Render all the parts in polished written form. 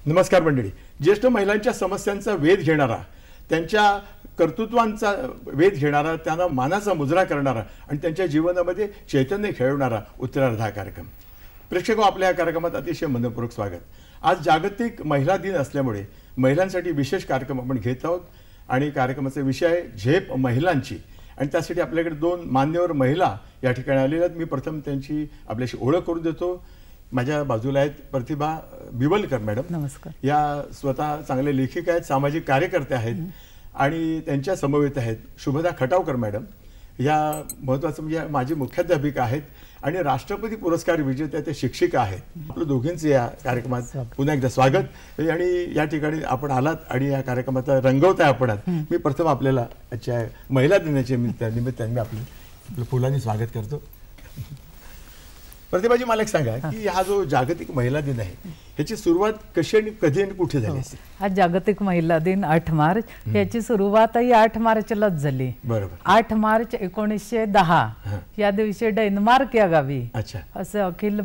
नमस्कार मंडळी. ज्येष्ठ महिलांच्या समस्यांचा वेध घेणारा, त्यांच्या कर्तृत्वांचा वेध घेणारा, त्यांना मानाचा मुजरा करणारा आणि त्यांच्या जीवनामध्ये चैतन्य खेळवणारा उत्तरार्ध हा कार्यक्रम. प्रेक्षक आपल्या या कार्यक्रमात अतिशय मनपूर्वक स्वागत. आज जागतिक महिला दिन असल्यामुळे महिलांसाठी विशेष कार्यक्रम आपण घेत आहोत आणि कार्यक्रमाचा विषय आहे झेप महिलांची. आणि त्यासाठी आपल्याकडे दोन मान्यवर महिला या ठिकाणी आलेल्या आहेत. मी प्रथम त्यांची आपल्याशी ओळख करून देतो. माझ्या बाजूला आहेत प्रतिभा बिवलकर मॅडम. नमस्कार. या स्वतः चांगले लेखिका आहेत, सामाजिक कार्यकर्ते आहेत. आणि त्यांच्या समवेत आहेत शुभदा खटावकर मॅडम. या महत्त्वाचं म्हणजे माझी मुख्याध्यापिका आहेत आणि राष्ट्रपती पुरस्कार विजेत्या त्या शिक्षिका आहेत. आपलं दोघींचं या कार्यक्रमात पुन्हा एकदा स्वागत. आणि या ठिकाणी आपण आलात आणि या कार्यक्रमाचा रंगवताय आपण. मी प्रथम आपल्याला आजच्या महिला दिनाच्या निमित्ताने मी आपलं फुलांनी स्वागत करतो. प्रतिभाजी मला एक सांगा की हा जो जागतिक महिला दिन आहे ह्याची सुरुवात कशी आणि कधी आणि कुठे झाली असेल? हा जागतिक महिला दिन 8 मार्च, याची सुरुवातही 8 मार्चलाच झाली. बरोबर. 8 मार्च 1910 या दिवशी डेन्मार्क या गावी असं अखिल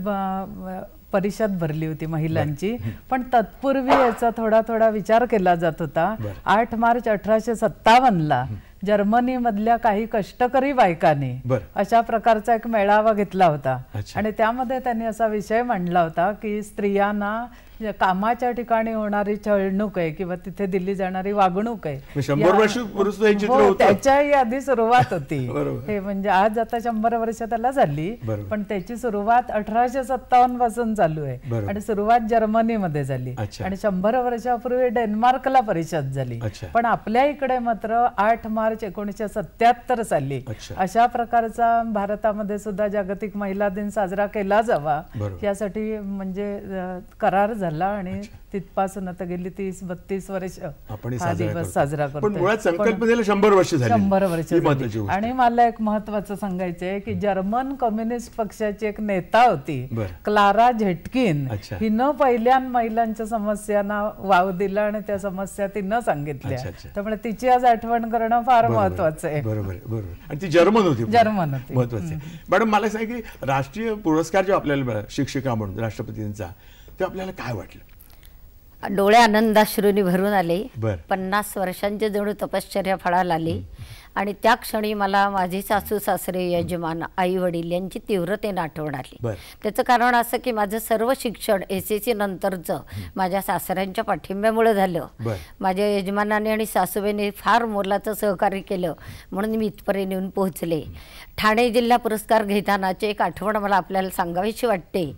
परिषद भरली होती महिलांची. पण तत्पूर्वी याचा थोडा विचार केला जात होता. 8 मार्च 1857ला जर्मनी मधल्या काही कष्टकरी बायकांनी अशा प्रकारचा एक मेळावा घेतला होता आणि त्यामध्ये त्यांनी असा विषय मांडला होता की स्त्रियांना कामाच्या ठिकाणी होणारी छळणूक आहे किंवा तिथे दिली जाणारी वागणूक आहे, 100 वर्ष त्याच्याही आधी सुरुवात होती. हे म्हणजे आज आता 100 वर्ष त्याला झाली, पण त्याची सुरुवात 1857 पासून चालू आहे आणि सुरुवात जर्मनीमध्ये झाली आणि 100 वर्षापूर्वी डेन्मार्कला परिषद झाली. पण आपल्या इकडे मात्र 8 मार्च 1977 साली अशा प्रकारचा भारतामध्ये सुद्धा जागतिक महिला दिन साजरा केला जावा यासाठी म्हणजे करार झाला आणि तिथपासून आता गेली 30-32 वर्ष आपण हा दिवस साजरा करतो. पण मुळात संकल्पनेला 100 वर्ष झाली. 100 वर्ष झाली. आणि मला एक महत्त्वाचं सांगायचंय की जर्मन कम्युनिस्ट पक्षाची एक नेता होती क्लारा झेटकिन. हिनं पहिल्या महिलांच्या समस्यांना वाव दिला आणि त्या समस्या तिनं सांगितल्या. त्यामुळे तिची आज आठवण करणं फार महत्वाचं आहे. बरोबर बरोबर. आणि ती जर्मन होती. महत्वाचं. मॅडम मला सांगा की राष्ट्रीय पुरस्कार जो आपल्याला शिक्षिका म्हणून राष्ट्रपतींचा, ते आपल्याला काय वाटलं? डोळे आनंदाश्रूंनी भरून आले. 50 वर्षांचे जणू तपश्चर्या फळाला आली आणि त्या क्षणी मला माझे सासू सासरे, यजमान, आई वडील यांची तीव्रतेने आठवण आली. त्याचं कारण असं की माझं सर्व शिक्षण SSC नंतरचं माझ्या सासऱ्यांच्या पाठिंब्यामुळे झालं. माझ्या यजमानाने आणि सासूबाईंनी फार मोलाचं सहकार्य केलं म्हणून मी इथपर्यंत येऊन पोहोचले. ठाणे जिल्हा पुरस्कार घेतानाची एक आठवण मला आपल्याला सांगावीशी वाटते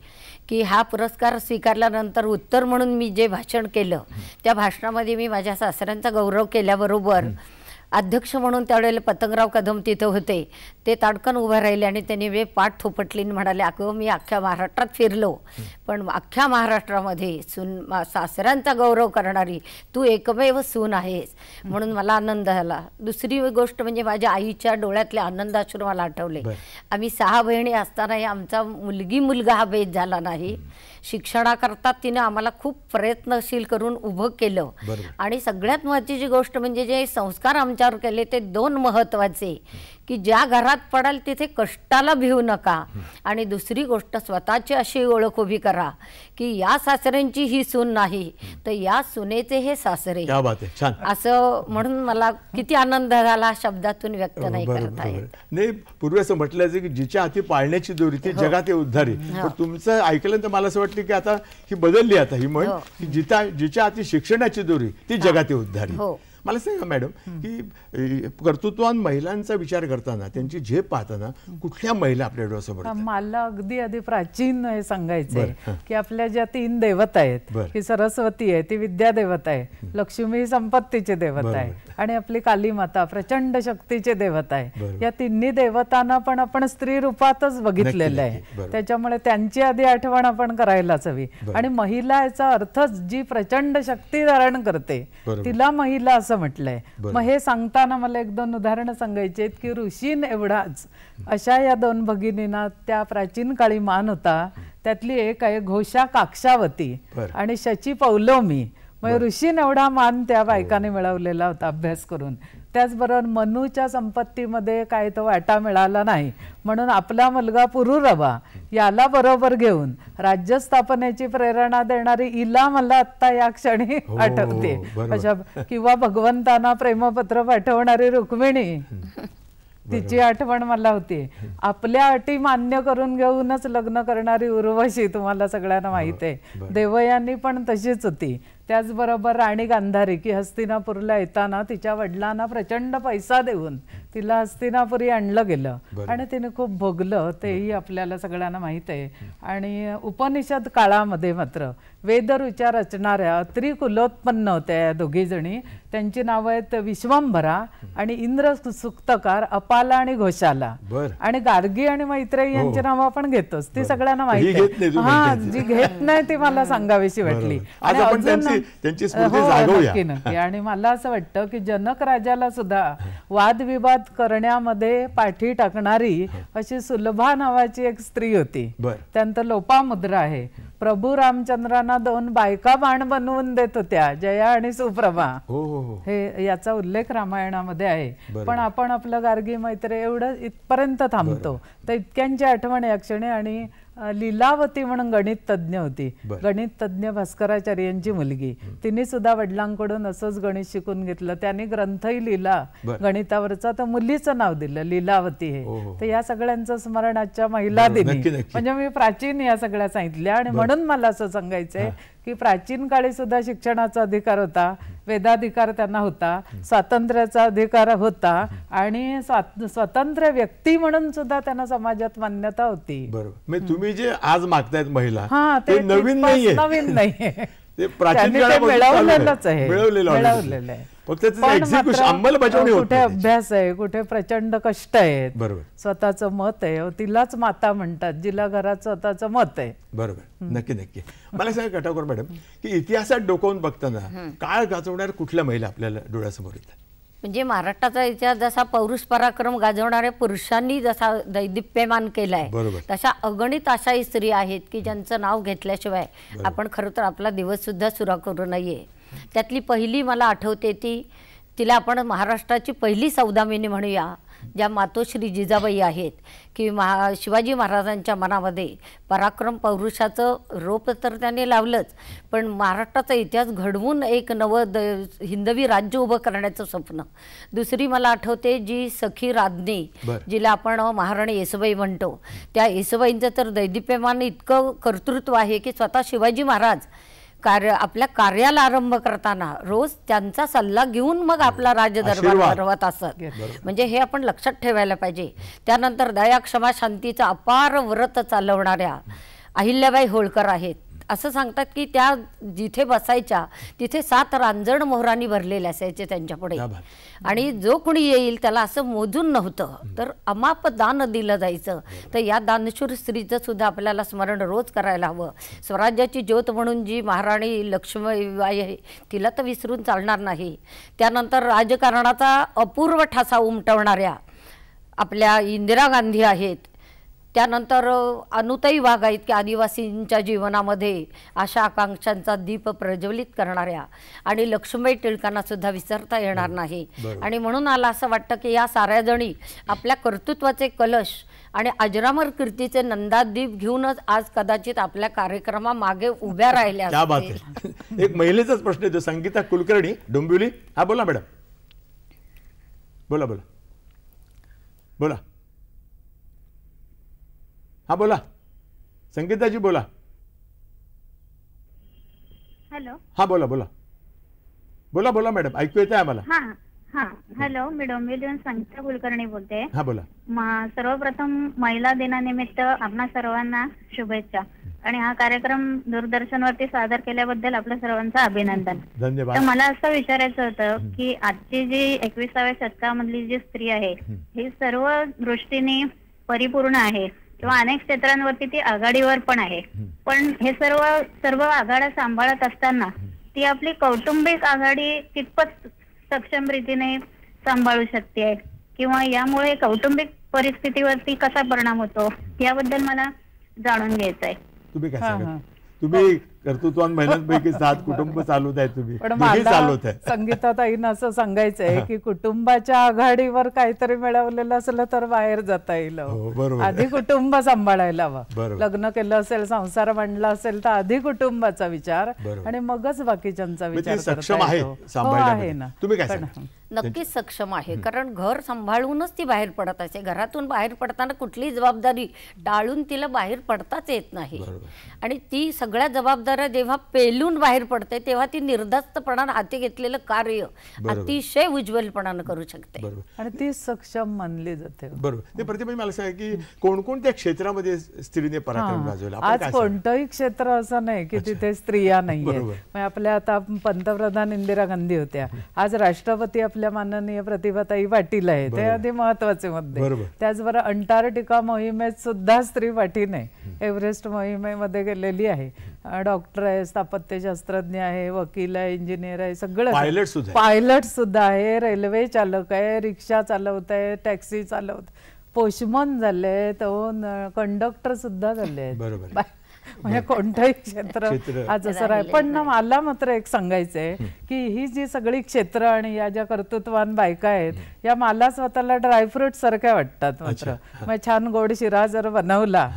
की हा पुरस्कार स्वीकारल्यानंतर उत्तर म्हणून मी जे भाषण केलं त्या भाषणामध्ये मी माझ्या सासऱ्यांचा गौरव केल्याबरोबर अध्यक्ष म्हणून त्यावेळेला पतंगराव कदम तिथं होते. ते ताडकन उभे राहिले आणि त्यांनी वे पाठ थोपटली म्हणाले, अगं मी अख्ख्या महाराष्ट्रात फिरलो पण अख्ख्या महाराष्ट्रामध्ये सासऱ्यांचा गौरव करणारी तू एकमेव सून आहेस म्हणून मला आनंद झाला. दुसरी गोष्ट म्हणजे माझ्या आईच्या डोळ्यातले आनंदाश्रू मला आठवले. आम्ही 6 बहिणी असतानाही आमचा मुलगा हा भेद झाला नाही. शिक्षणाकरता तिने आम्हाला खूप प्रयत्नशील करून उभं केलं आणि सगळ्यात महत्त्वाची गोष्ट म्हणजे जे संस्कार आमच्यावर केले ते 2 महत्त्वाचे की ज्या घरात पडाल तिथे कष्टाला भिवू नका आणि दुसरी गोष्ट स्वतःची अशी ओळख उभी करा की या सासऱ्यांची ही सून नाही तर या सुनेचे हे सासरे. असं म्हणून मला किती आनंद झाला शब्दातून व्यक्त नाही करता येत. नाही, पूर्वी असं म्हटलं की जिच्या हाती पाळण्याची दोरी ती जगात उद्धारी. पण तुमचं ऐकलं तर मला असं वाटतं की आता ही बदलली. आता ही म्हण की जिच्या हाती शिक्षणाची दोरी ती जगात उद्धारी. मला सांगा मॅडम की कर्तृत्वान महिलांचा विचार करताना त्यांची झेप पाहताना कुठल्या महिला आपल्या डोळ्यासमोर? मला अगदी आधी प्राचीन हे सांगायचंय की आपल्या ज्या 3 देवता आहेत की सरस्वती आहे, ती विद्या देवता आहे, लक्ष्मी संपत्तीचे देवता आहे आणि आपली काली माता प्रचंड शक्तीचे देवता आहे. या 3 देवतांना पण आपण स्त्री रूपातच बघितलेलं आहे. त्याच्यामुळे त्यांची आधी आठवण आपण करायलाच हवी. आणि महिला याचा अर्थच जी प्रचंड शक्ती धारण करते तिला महिला असं म्हटलंय. मग हे सांगताना मला 1-2 उदाहरणं सांगायची आहेत की ऋषीन एवढाच अशा या 2 भगिनींना त्या प्राचीन काळी मान होता. त्यातली एक आहे घोषा काक्षावती आणि शची पौलोमी. मग ऋषीन एवढा मान त्या बायकाने मिळवलेला होता अभ्यास करून. त्याचबरोबर मनूच्या संपत्तीमध्ये काय तो वाटा मिळाला नाही, म्हणून आपला मुलगा पुरुरवा याला बरोबर घेऊन राज्य स्थापनेची प्रेरणा देणारी इला मला आता या क्षणी आठवते. अशा किंवा भगवंतांना प्रेमपत्र पाठवणारी रुक्मिणी, तिची आठवण मला होती. आपल्या अटी मान्य करून घेऊनच लग्न करणारी उर्वशी, तुम्हाला सगळ्यांना माहित आहे. देवयानी पण तशीच होती. त्याचबरोबर राणी गांधारी, की हस्तिनापूरला येताना तिच्या वडिलांना प्रचंड पैसा देऊन तिला हस्तिनापुरी आणलं गेलं आणि तिने खूप भोगलं, तेही आपल्याला सगळ्यांना माहित आहे. आणि उपनिषद काळामध्ये मात्र वेदऋचा रचणाऱ्या त्रिकुलोत्पन्न होत्या या दोघी जणी. त्यांची नावं आहेत विश्वंभरा आणि इंद्र सुक्तकार, अपाला आणि घोषाला. आणि गार्गी आणि मैत्रेयी यांची नावं आपण घेतोच, ती सगळ्यांना माहिती आहे. हा, जी घेत नाही ती मला सांगावीशी वाटली. नक्की नक्की. आणि मला असं वाटतं की जनक राजाला सुद्धा वादविवाद करण्यामध्ये पाठी टाकणारी अशी सुलभा नावाची एक स्त्री होती. त्यानंतर लोपामुद्रा आहे. प्रभू रामचंद्रांना 2 बायका बाण बनवून देत होत्या, जया आणि सुप्रभा. हे याचा उल्लेख रामायणामध्ये आहे. पण आपण आपलं गार्गी मैत्रेय एवढं इथपर्यंत थांबतो. तर इतक्यांची आठवण या क्षणी. आणि लीलावती म्हणून गणित तज्ञ होती, गणित तज्ञ भास्कराचार्य यांची मुलगी. तिने सुद्धा वडिलांकडून असंच गणित शिकून घेतलं. त्यांनी ग्रंथही लिहिला गणितावरचा, तर मुलीचं नाव दिलं लीलावती हे. तर या सगळ्यांचं स्मरण आजच्या महिला दिनी, म्हणजे मी प्राचीन या सगळ्या सांगितल्या. आणि म्हणून मला असं सांगायचंय की प्राचीन काळी सुद्धा शिक्षणाचा अधिकार होता, वेदाधिकार त्यांना होता, स्वातंत्र्याचा अधिकार होता आणि स्वतंत्र व्यक्ती म्हणून सुद्धा त्यांना समाजात मान्यता होती. बरोबर. तुम्ही जे आज मागतायत महिला, ते नवीन नाहीये, नवीन नाहीये, ते प्राचीन मिळवलेलंच आहे, मिळवलेलं आहे. फक्त अंमलबजावणी होत कुठे अभ्यास आहे, कुठे प्रचंड कष्ट आहेत. बरोबर. स्वतःचं मत आहे, तिलाच माता म्हणतात जिला घरात स्वतःचं मत आहे. बरोबर. नक्की नक्की. मला सांगा कटावकर मॅडम, की इतिहासात डोकावून बघताना काळ गाजवणाऱ्या कुठल्या महिला आपल्याला डोळ्यासमोर येतात? म्हणजे महाराष्ट्राचा इतिहास जसा पौरुष पराक्रम गाजवणाऱ्या पुरुषांनी जसा दैदिप्यमान केलाय, तशा अगणित अशा स्त्री आहेत की ज्यांचं नाव घेतल्याशिवाय आपण खरं तर आपला दिवस सुद्धा सुरू करू नये. त्यातली पहिली मला आठवते तिला आपण महाराष्ट्राची पहिली सौदामिनी म्हणूया, ज्या मातोश्री जिजाबाई आहेत. की शिवाजी महाराजांच्या मनामध्ये पराक्रम पौरुषाचं रोप तर त्याने लावलंच, पण महाराष्ट्राचा इतिहास घडवून एक नवं हिंदवी राज्य उभं करण्याचं स्वप्न. दुसरी मला आठवते जी सखी राज्ञी, जिला आपण महाराणी येसूबाई म्हणतो. त्या येसूबाईंचं तर दैदिप्यमान इतकं कर्तृत्व आहे की स्वतः शिवाजी महाराज आपल्या कार्याला आरंभ करताना रोज त्यांचा सल्ला घेऊन मग आपला राजदरबार भरवत असत. म्हणजे हे आपण लक्षात ठेवायला पाहिजे. त्यानंतर दया क्षमा शांतीचं अपार व्रत चालवणाऱ्या अहिल्याबाई होळकर आहेत. असं सांगतात की त्या जिथे बसायच्या तिथे 7 रांजण मोहरांनी भरलेले असायचे त्यांच्या पुढे, आणि जो कोणी येईल त्याला असं मोजून नव्हतं, तर अमाप दान दिलं जायचं. तर या दानशूर स्त्रीचं सुद्धा आपल्याला स्मरण रोज करायला हवं. स्वराज्याची ज्योत म्हणून जी महाराणी लक्ष्मीबाई आहे तिला तर विसरून चालणार नाही. त्यानंतर राजकारणाचा अपूर्व ठसा उमटवणाऱ्या आपल्या इंदिरा गांधी आहेत. त्यानंतर अनुताई वाघ आहेत की आदिवासींच्या जीवनामध्ये आशा आकांक्षांचा दीप प्रज्वलित करणाऱ्या, आणि लक्ष्मीबाई टिळकांना सुद्धा विसरता येणार नाही. आणि म्हणून मला असं वाटतं की या साऱ्या जणी आपल्या कर्तृत्वाचे कलश आणि अजरामर कीर्तीचे नंदादीप घेऊनच आज कदाचित आपल्या कार्यक्रमामागे उभ्या राहिल्या. क्या बात आहे. एक महिलेचाच प्रश्न येतो, संगीता कुलकर्णी, डोंबिवली. हा बोला मॅडम, बोला बोला बोला. हा बोला संगीताजी, बोला. हॅलो. हा बोला बोला बोला बोला मॅडम, ऐकू येतंय आम्हाला. हा हा हॅलो, मी डोंबिवलीहून संगीता कुलकर्णी बोलते. हा बोला. सर्वप्रथम महिला दिनानिमित्त आपणा सर्वांना शुभेच्छा, आणि हा कार्यक्रम दूरदर्शनवरती सादर केल्याबद्दल आपल्या सर्वांचं अभिनंदन. धन्यवाद. तर मला असं विचारायचं होतं की आजची जी 21व्या शतकामधली जी स्त्री आहे ही सर्व दृष्टीने परिपूर्ण आहे किंवा अनेक क्षेत्रांवरती ती आघाडीवर पण आहे, पण हे सर्व आघाड्या सांभाळत असताना ती आपली कौटुंबिक आघाडी कितपत सक्षम रीतीने सांभाळू शकते, किंवा यामुळे कौटुंबिक परिस्थितीवरती कसा परिणाम होतो याबद्दल मला जाणून घ्यायचंय. तुम्ही काय सांगा, तुम्ही कर्तृत्वान महिलांपैकी 7 कुटुंब चालवत आहे तुम्ही, पण दोघी मला चालवत आहे. संगीताताईंना असं सांगायचंय की कुटुंबाच्या आघाडीवर काहीतरी मिळवलेलं असलं तर बाहेर जाता येईल. हो, बरोबर. आधी कुटुंब सांभाळायला हवं. बरोबर. लग्न केलं असेल, संसार मांडला असेल तर आधी कुटुंबाचा विचार बरोबर. आणि मगच बाकीच्यांचा म्हणजे विचार ती करता सक्षम आहे येतो. हो, सांभाळण्यामध्ये. आहे ना. तुम्ही काय पण- सांगा? नक्कीच सक्षम आहे, कारण घर सांभाळूनच ती बाहेर पडत असते. घरातून बाहेर पडताना कुठलीही जबाबदारी टाळून तिला बाहेर पडताच येत नाही. आणि ती सगळ्या जबाबदाऱ्या जेव्हा पेलून बाहेर पडते तेव्हा ती निर्धास्तपणानं हाती घेतलेलं कार्य अतिशय उज्ज्वलपणानं करू शकते आणि ती सक्षम मानली जाते. बरोबर. ते प्रतिभा मला सांगा की कोणकोणत्या क्षेत्रामध्ये स्त्रीने पराक्रम गाजवला? आपण आज काय सांगाल? कोणतंही क्षेत्र असं नाही की तिथे स्त्रिया नाहीये. आपल्या आता पंतप्रधान इंदिरा गांधी होत्या, आज राष्ट्रपती आपल्या माननीय प्रतिभाताई पाटील आहे, ते आधी महत्वाचे मुद्दे. त्याचबरोबर अंटार्क्टिका मोहिमेत सुद्धा स्त्री पाठीण आहे, एव्हरेस्ट मोहिमेमध्ये गेलेली आहे, डॉक्टर आहे, स्थापत्यशास्त्रज्ञ आहे, वकील आहे, इंजिनियर आहे, सगळं पायलट सुद्धा आहे, रेल्वे चालक आहे, रिक्षा चालवत आहे, टॅक्सी चालवत, पोस्टमन झाले, तो कंडक्टर सुद्धा झाले. म्हणजे कोणतंही क्षेत्र आज असं राहील. पण ना मला मात्र एक सांगायचंय की ही जी सगळी क्षेत्र आणि या ज्या कर्तृत्वान बायका आहेत या मला स्वतःला ड्रायफ्रूट सारख्या वाटतात. मात्र मग छान गोड शिरा जर बनवला,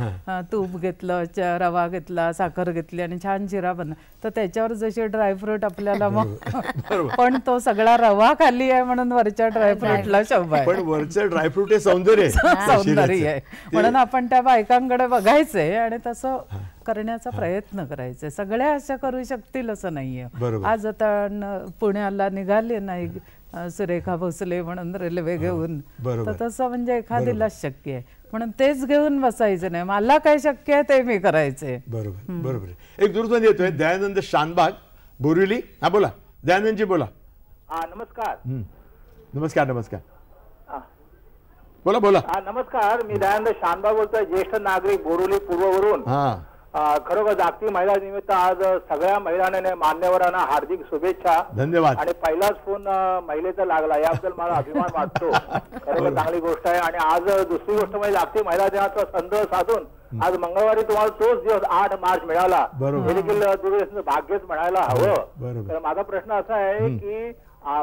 तूप घेतलं, रवा घेतला, साखर घेतली आणि छान शिरा बनवला तर त्याच्यावर जसे ड्रायफ्रूट आपल्याला मग पण तो सगळा रवा खाली आहे म्हणून वरच्या ड्रायफ्रूटला शोभा आहे. पण वरचं ड्रायफ्रूट हे सौंदर्य आहे म्हणून आपण त्या बायकांकडे बघायचंय आणि तसं करण्याचा प्रयत्न करायचा. सगळ्या अशा करू शकतील असं नाहीये. आज आता पुण्याला निघाले नाही सुरेखा भोसले म्हणून रेल्वे घेऊन, तर तसं म्हणजे एखादीलाच शक्य आहे म्हणून तेच घेऊन बसायचं नाही, मला काय शक्य आहे ते मी करायचंय. बरोबर बरोबर. एक दूरध्वनी येतोय, दयानंद शानबाग, बोरिवली. हा बोला दयानंदजी, बोला. नमस्कार. नमस्कार नमस्कार, बोला बोला. नमस्कार, मी दयानंद शानबाग बोलतोय, ज्येष्ठ नागरिक, बोरिवली पूर्ववरून. खरोखर जागतिक महिला निमित्त आज सगळ्या महिलांना, मान्यवरांना हार्दिक शुभेच्छा. धन्यवाद. आणि पहिलाच फोन महिलेचा लागला याबद्दल मला अभिमान वाटतो. खरोखर चांगली गोष्ट आहे. आणि आज दुसरी गोष्ट म्हणजे जागतिक महिला दिनाचा संदर्भ साधून आज मंगळवारी तुम्हाला तोच दिवस 8 मार्च मिळाला, हे देखील दूरदर्शनचं भाग्यच म्हणायला हवं. तर माझा प्रश्न असा आहे की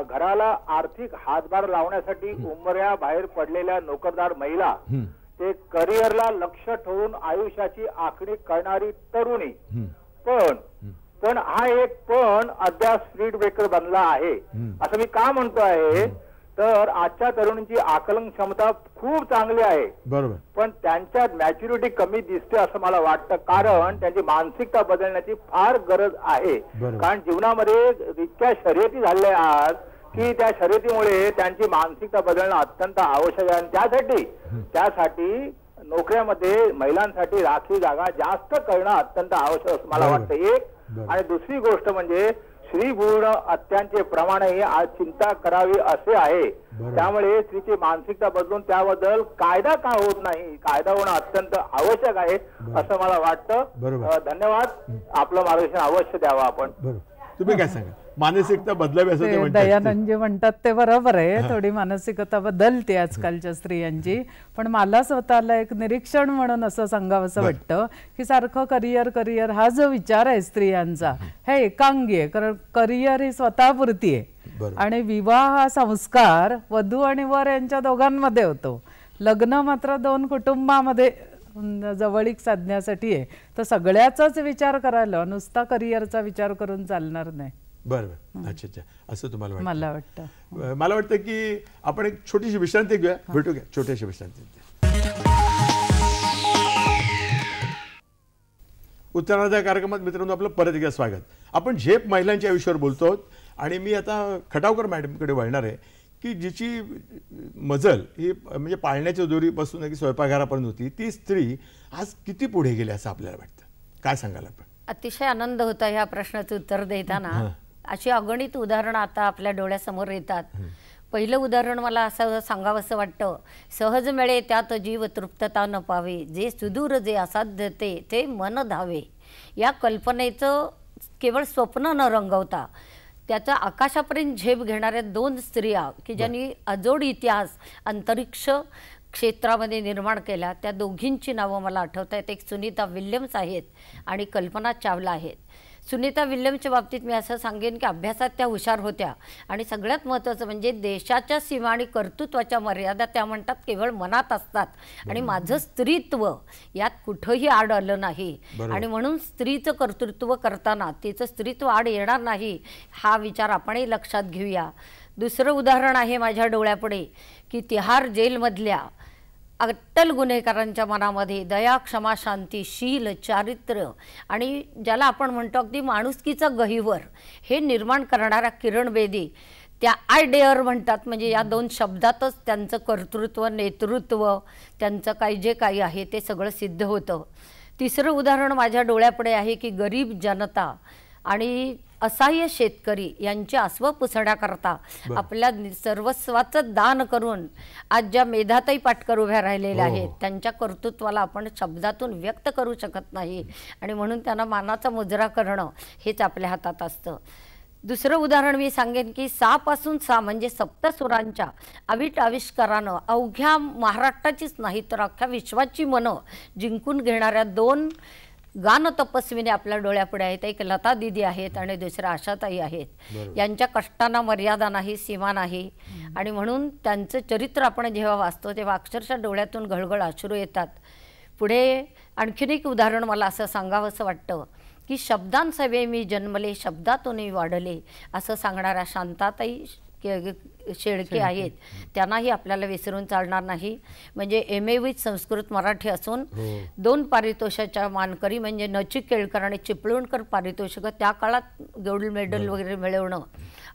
घराला आर्थिक हातभार लावण्यासाठी उंबऱ्या बाहेर पडलेल्या नोकरदार महिला, ते करिअरला लक्ष ठेवून आयुष्याची आखणी करणारी तरुणी, पण हा एक पण अद्याप स्पीड ब्रेकर बनला आहे. असं मी का म्हणतो आहे तर आजच्या तरुणींची आकलन क्षमता खूप चांगली आहे, बरोबर, पण त्यांच्यात मॅच्युरिटी कमी दिसते असं मला वाटतं. कारण त्यांची मानसिकता बदलण्याची फार गरज आहे. कारण जीवनामध्ये इतक्या शर्यती झाल्या आज की त्या शर्यतीमुळे त्यांची मानसिकता बदलणं अत्यंत आवश्यक आहे. आणि त्यासाठी नोकऱ्यामध्ये महिलांसाठी राखीव जागा जास्त करणं अत्यंत आवश्यक असं मला वाटतं. एक आणि दुसरी गोष्ट म्हणजे स्त्रीभ्रूण हत्यांचे प्रमाणही आज चिंता करावी असे आहे. त्यामुळे स्त्रीची मानसिकता बदलून त्याबद्दल कायदा का होत नाही, कायदा होणं अत्यंत आवश्यक आहे असं मला वाटतं. धन्यवाद. आपलं मार्गदर्शन अवश्य द्यावं आपण. तुम्ही काय सांगा? मानसिकता बदलावी असं ते म्हणतात. दयानंदजी म्हणतात ते बरोबर आहे, थोडी मानसिकता बदलते आजकालच्या स्त्रियांची. पण मला स्वतःला एक निरीक्षण म्हणून असं सांगावंसं वाटतं की सारखं करिअर करिअर हा जो विचार आहे स्त्रियांचा हे एकांगी आहे. कारण करिअर ही स्वतःपुरती आहे आणि विवाह हा संस्कार वधू आणि वर यांच्या दोघांमध्ये होतो. लग्न मात्र 2 कुटुंबामध्ये जवळीक साधण्यासाठी आहे. तर सगळ्याचाच विचार करायला, नुसता करिअरचा विचार करून चालणार नाही. बरोबर. अच्छा अच्छा, असं तुम्हाला वाटतं? मला वाटतं. मला वाटतं की आपण एक छोटीशी विश्रांती घेऊया, भेटू घ्या छोटीशी विश्रांती. उत्तरार्ध कार्यक्रमात मित्रांनो आपलं परत एकदा स्वागत. आपण झेप महिलांच्या आयुष्यावर बोलतो आहोत आणि मी आता खटावकर मॅडमकडे वळणार आहे की जिची मजल ही म्हणजे पाळण्याच्या दोरीपासून की स्वयंपाकघरापर्यंत होती, ती स्त्री आज किती पुढे गेली असं आपल्याला वाटतं. काय सांगाल आपण? अतिशय आनंद होता ह्या प्रश्नाचं उत्तर देताना. अशी अगणित उदाहरणं आता आपल्या डोळ्यासमोर येतात. पहिलं उदाहरण मला असं सांगावंसं वाटतं, सहज मिळे त्यात जीव तृप्तता न पावे, जे सुदूर जे असाध्य ते मन धावे. या कल्पनेचं केवळ स्वप्न न रंगवता त्याचा आकाशापर्यंत झेप घेणाऱ्या 2 स्त्रिया की ज्यांनी अजोड इतिहास अंतरिक्ष क्षेत्रामध्ये निर्माण केला, त्या दोघींची नावं मला आठवत आहेत. एक सुनीता विल्यम्स आहेत आणि कल्पना चावला आहेत. सुनीता विल्यमच्या बाबतीत मी असं सांगेन की अभ्यासात त्या हुशार होत्या आणि सगळ्यात महत्त्वाचं म्हणजे देशाच्या सीमा आणि कर्तृत्वाच्या मर्यादा त्या म्हणतात केवळ मनात असतात आणि माझं स्त्रीत्व यात कुठंही आड आलं नाही आणि म्हणून स्त्रीचं कर्तृत्व करताना तिचं स्त्रीत्व आड येणार नाही हा विचार आपणही लक्षात घेऊया. दुसरं उदाहरण आहे माझ्या डोळ्यापुढे की तिहार जेलमधल्या अट्टल गुन्हेगारांच्या मनामध्ये दया, क्षमा, शांती, शील, चारित्र्य आणि ज्याला आपण म्हणतो अगदी माणुसकीचं गहिवर हे निर्माण करणारा किरण बेदी, त्या आय डेअर म्हणतात म्हणजे या 2 शब्दातच त्यांचं कर्तृत्व, नेतृत्व, त्यांचं काही जे काही आहे ते सगळं सिद्ध होतं. तिसरं उदाहरण माझ्या डोळ्यापुढे आहे की गरीब जनता आणि असहाय्य शेतकरी यांची अस्व पुसण्याकरता आपल्या सर्वस्वाचं दान करून आज ज्या मेधाताई पाटकर उभ्या राहिलेल्या आहेत त्यांच्या कर्तृत्वाला आपण शब्दातून व्यक्त करू शकत नाही आणि म्हणून त्यांना मानाचा मुजरा करणं हेच आपल्या हातात असतं. दुसरं उदाहरण मी सांगेन की सापासून सा म्हणजे सप्तसुरांच्या अवीट आविष्कारानं अवघ्या महाराष्ट्राचीच नाही तर अख्ख्या विश्वाची मनं जिंकून घेणाऱ्या 2 गान तपस्विनी आपल्या डोळ्यापुढे आहेत. एक लता दीदी आहेत आणि दुसऱ्या आशाताई आहेत. यांच्या कष्टांना मर्यादा नाही, सीमा नाही आणि म्हणून त्यांचं चरित्र आपण जेव्हा वाचतो तेव्हा अक्षरशः डोळ्यातून घळघळ अश्रू येतात. पुढे आणखीन एक उदाहरण मला असं सांगावंसं वाटतं की शब्दांसवे मी जन्मले शब्दातूनही वाढले असं सांगणाऱ्या शांताताई शेळके आहेत. त्यांनाही आपल्याला विसरून चालणार नाही. म्हणजे MA विथ संस्कृत मराठी असून 2 पारितोषाच्या मानकरी म्हणजे नचिक केळकर आणि चिपळूणकर पारितोषिक त्या काळात गोल्ड मेडल वगैरे मिळवणं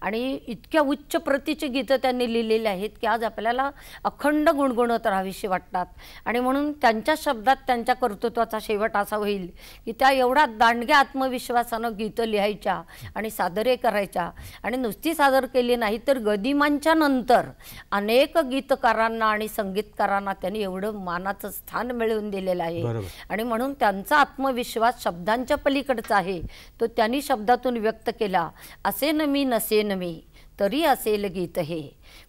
आणि इतक्या उच्च प्रतीची गीतं त्यांनी लिहिलेली आहेत की आज आपल्याला अखंड गुणगुणत राहावीशी वाटतात आणि म्हणून त्यांच्या शब्दात त्यांच्या कर्तृत्वाचा शेवट असा होईल की त्या एवढा दांडग्या आत्मविश्वासानं गीतं लिहायच्या आणि सादरे करायच्या आणि नुसती सादर केली नाही तर गदिमांच्या नंतर अनेक गीतकारांना आणि संगीतकारांना त्यांनी एवढं मानाचं स्थान मिळवून दिलेलं आहे आणि म्हणून त्यांचा आत्मविश्वास शब्दांच्या पलीकडचा आहे तो त्यांनी शब्दातून व्यक्त केला. असे न मी नसेन मी तरी असेल गीत हे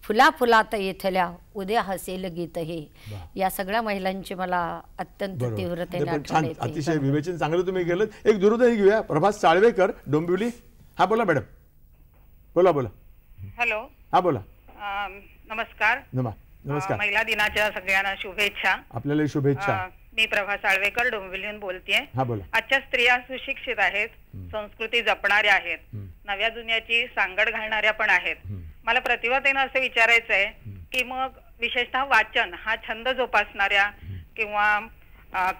फुला फुलात येथल्या उद्या हसेल गीत हे. या सगळ्या महिलांची मला अत्यंत तीव्रतेने आठवण येते. अतिशय विवेचन चांगलं तुम्ही केलं. एक दूरध्वनी घेऊया. प्रभास चाळवेकर डोंबिवली. हा बोला मॅडम. बोला बोला. हॅलो. हा बोला. नमस्कार. नमस्कार. महिला दिनाच्या सगळ्यांना शुभेच्छा. आपल्याला शुभेच्छा. मी प्रभा साळवेकर डोंबिवलीहून बोलतेय. हा बोला. आजच्या स्त्रिया सुशिक्षित आहेत, संस्कृती जपणाऱ्या आहेत, नव्या दुनियाची सांगड घालणाऱ्या पण आहेत. मला प्रतिभाताईंना असं विचारायचं आहे की मग विशेषतः वाचन हा छंद जोपासणाऱ्या किंवा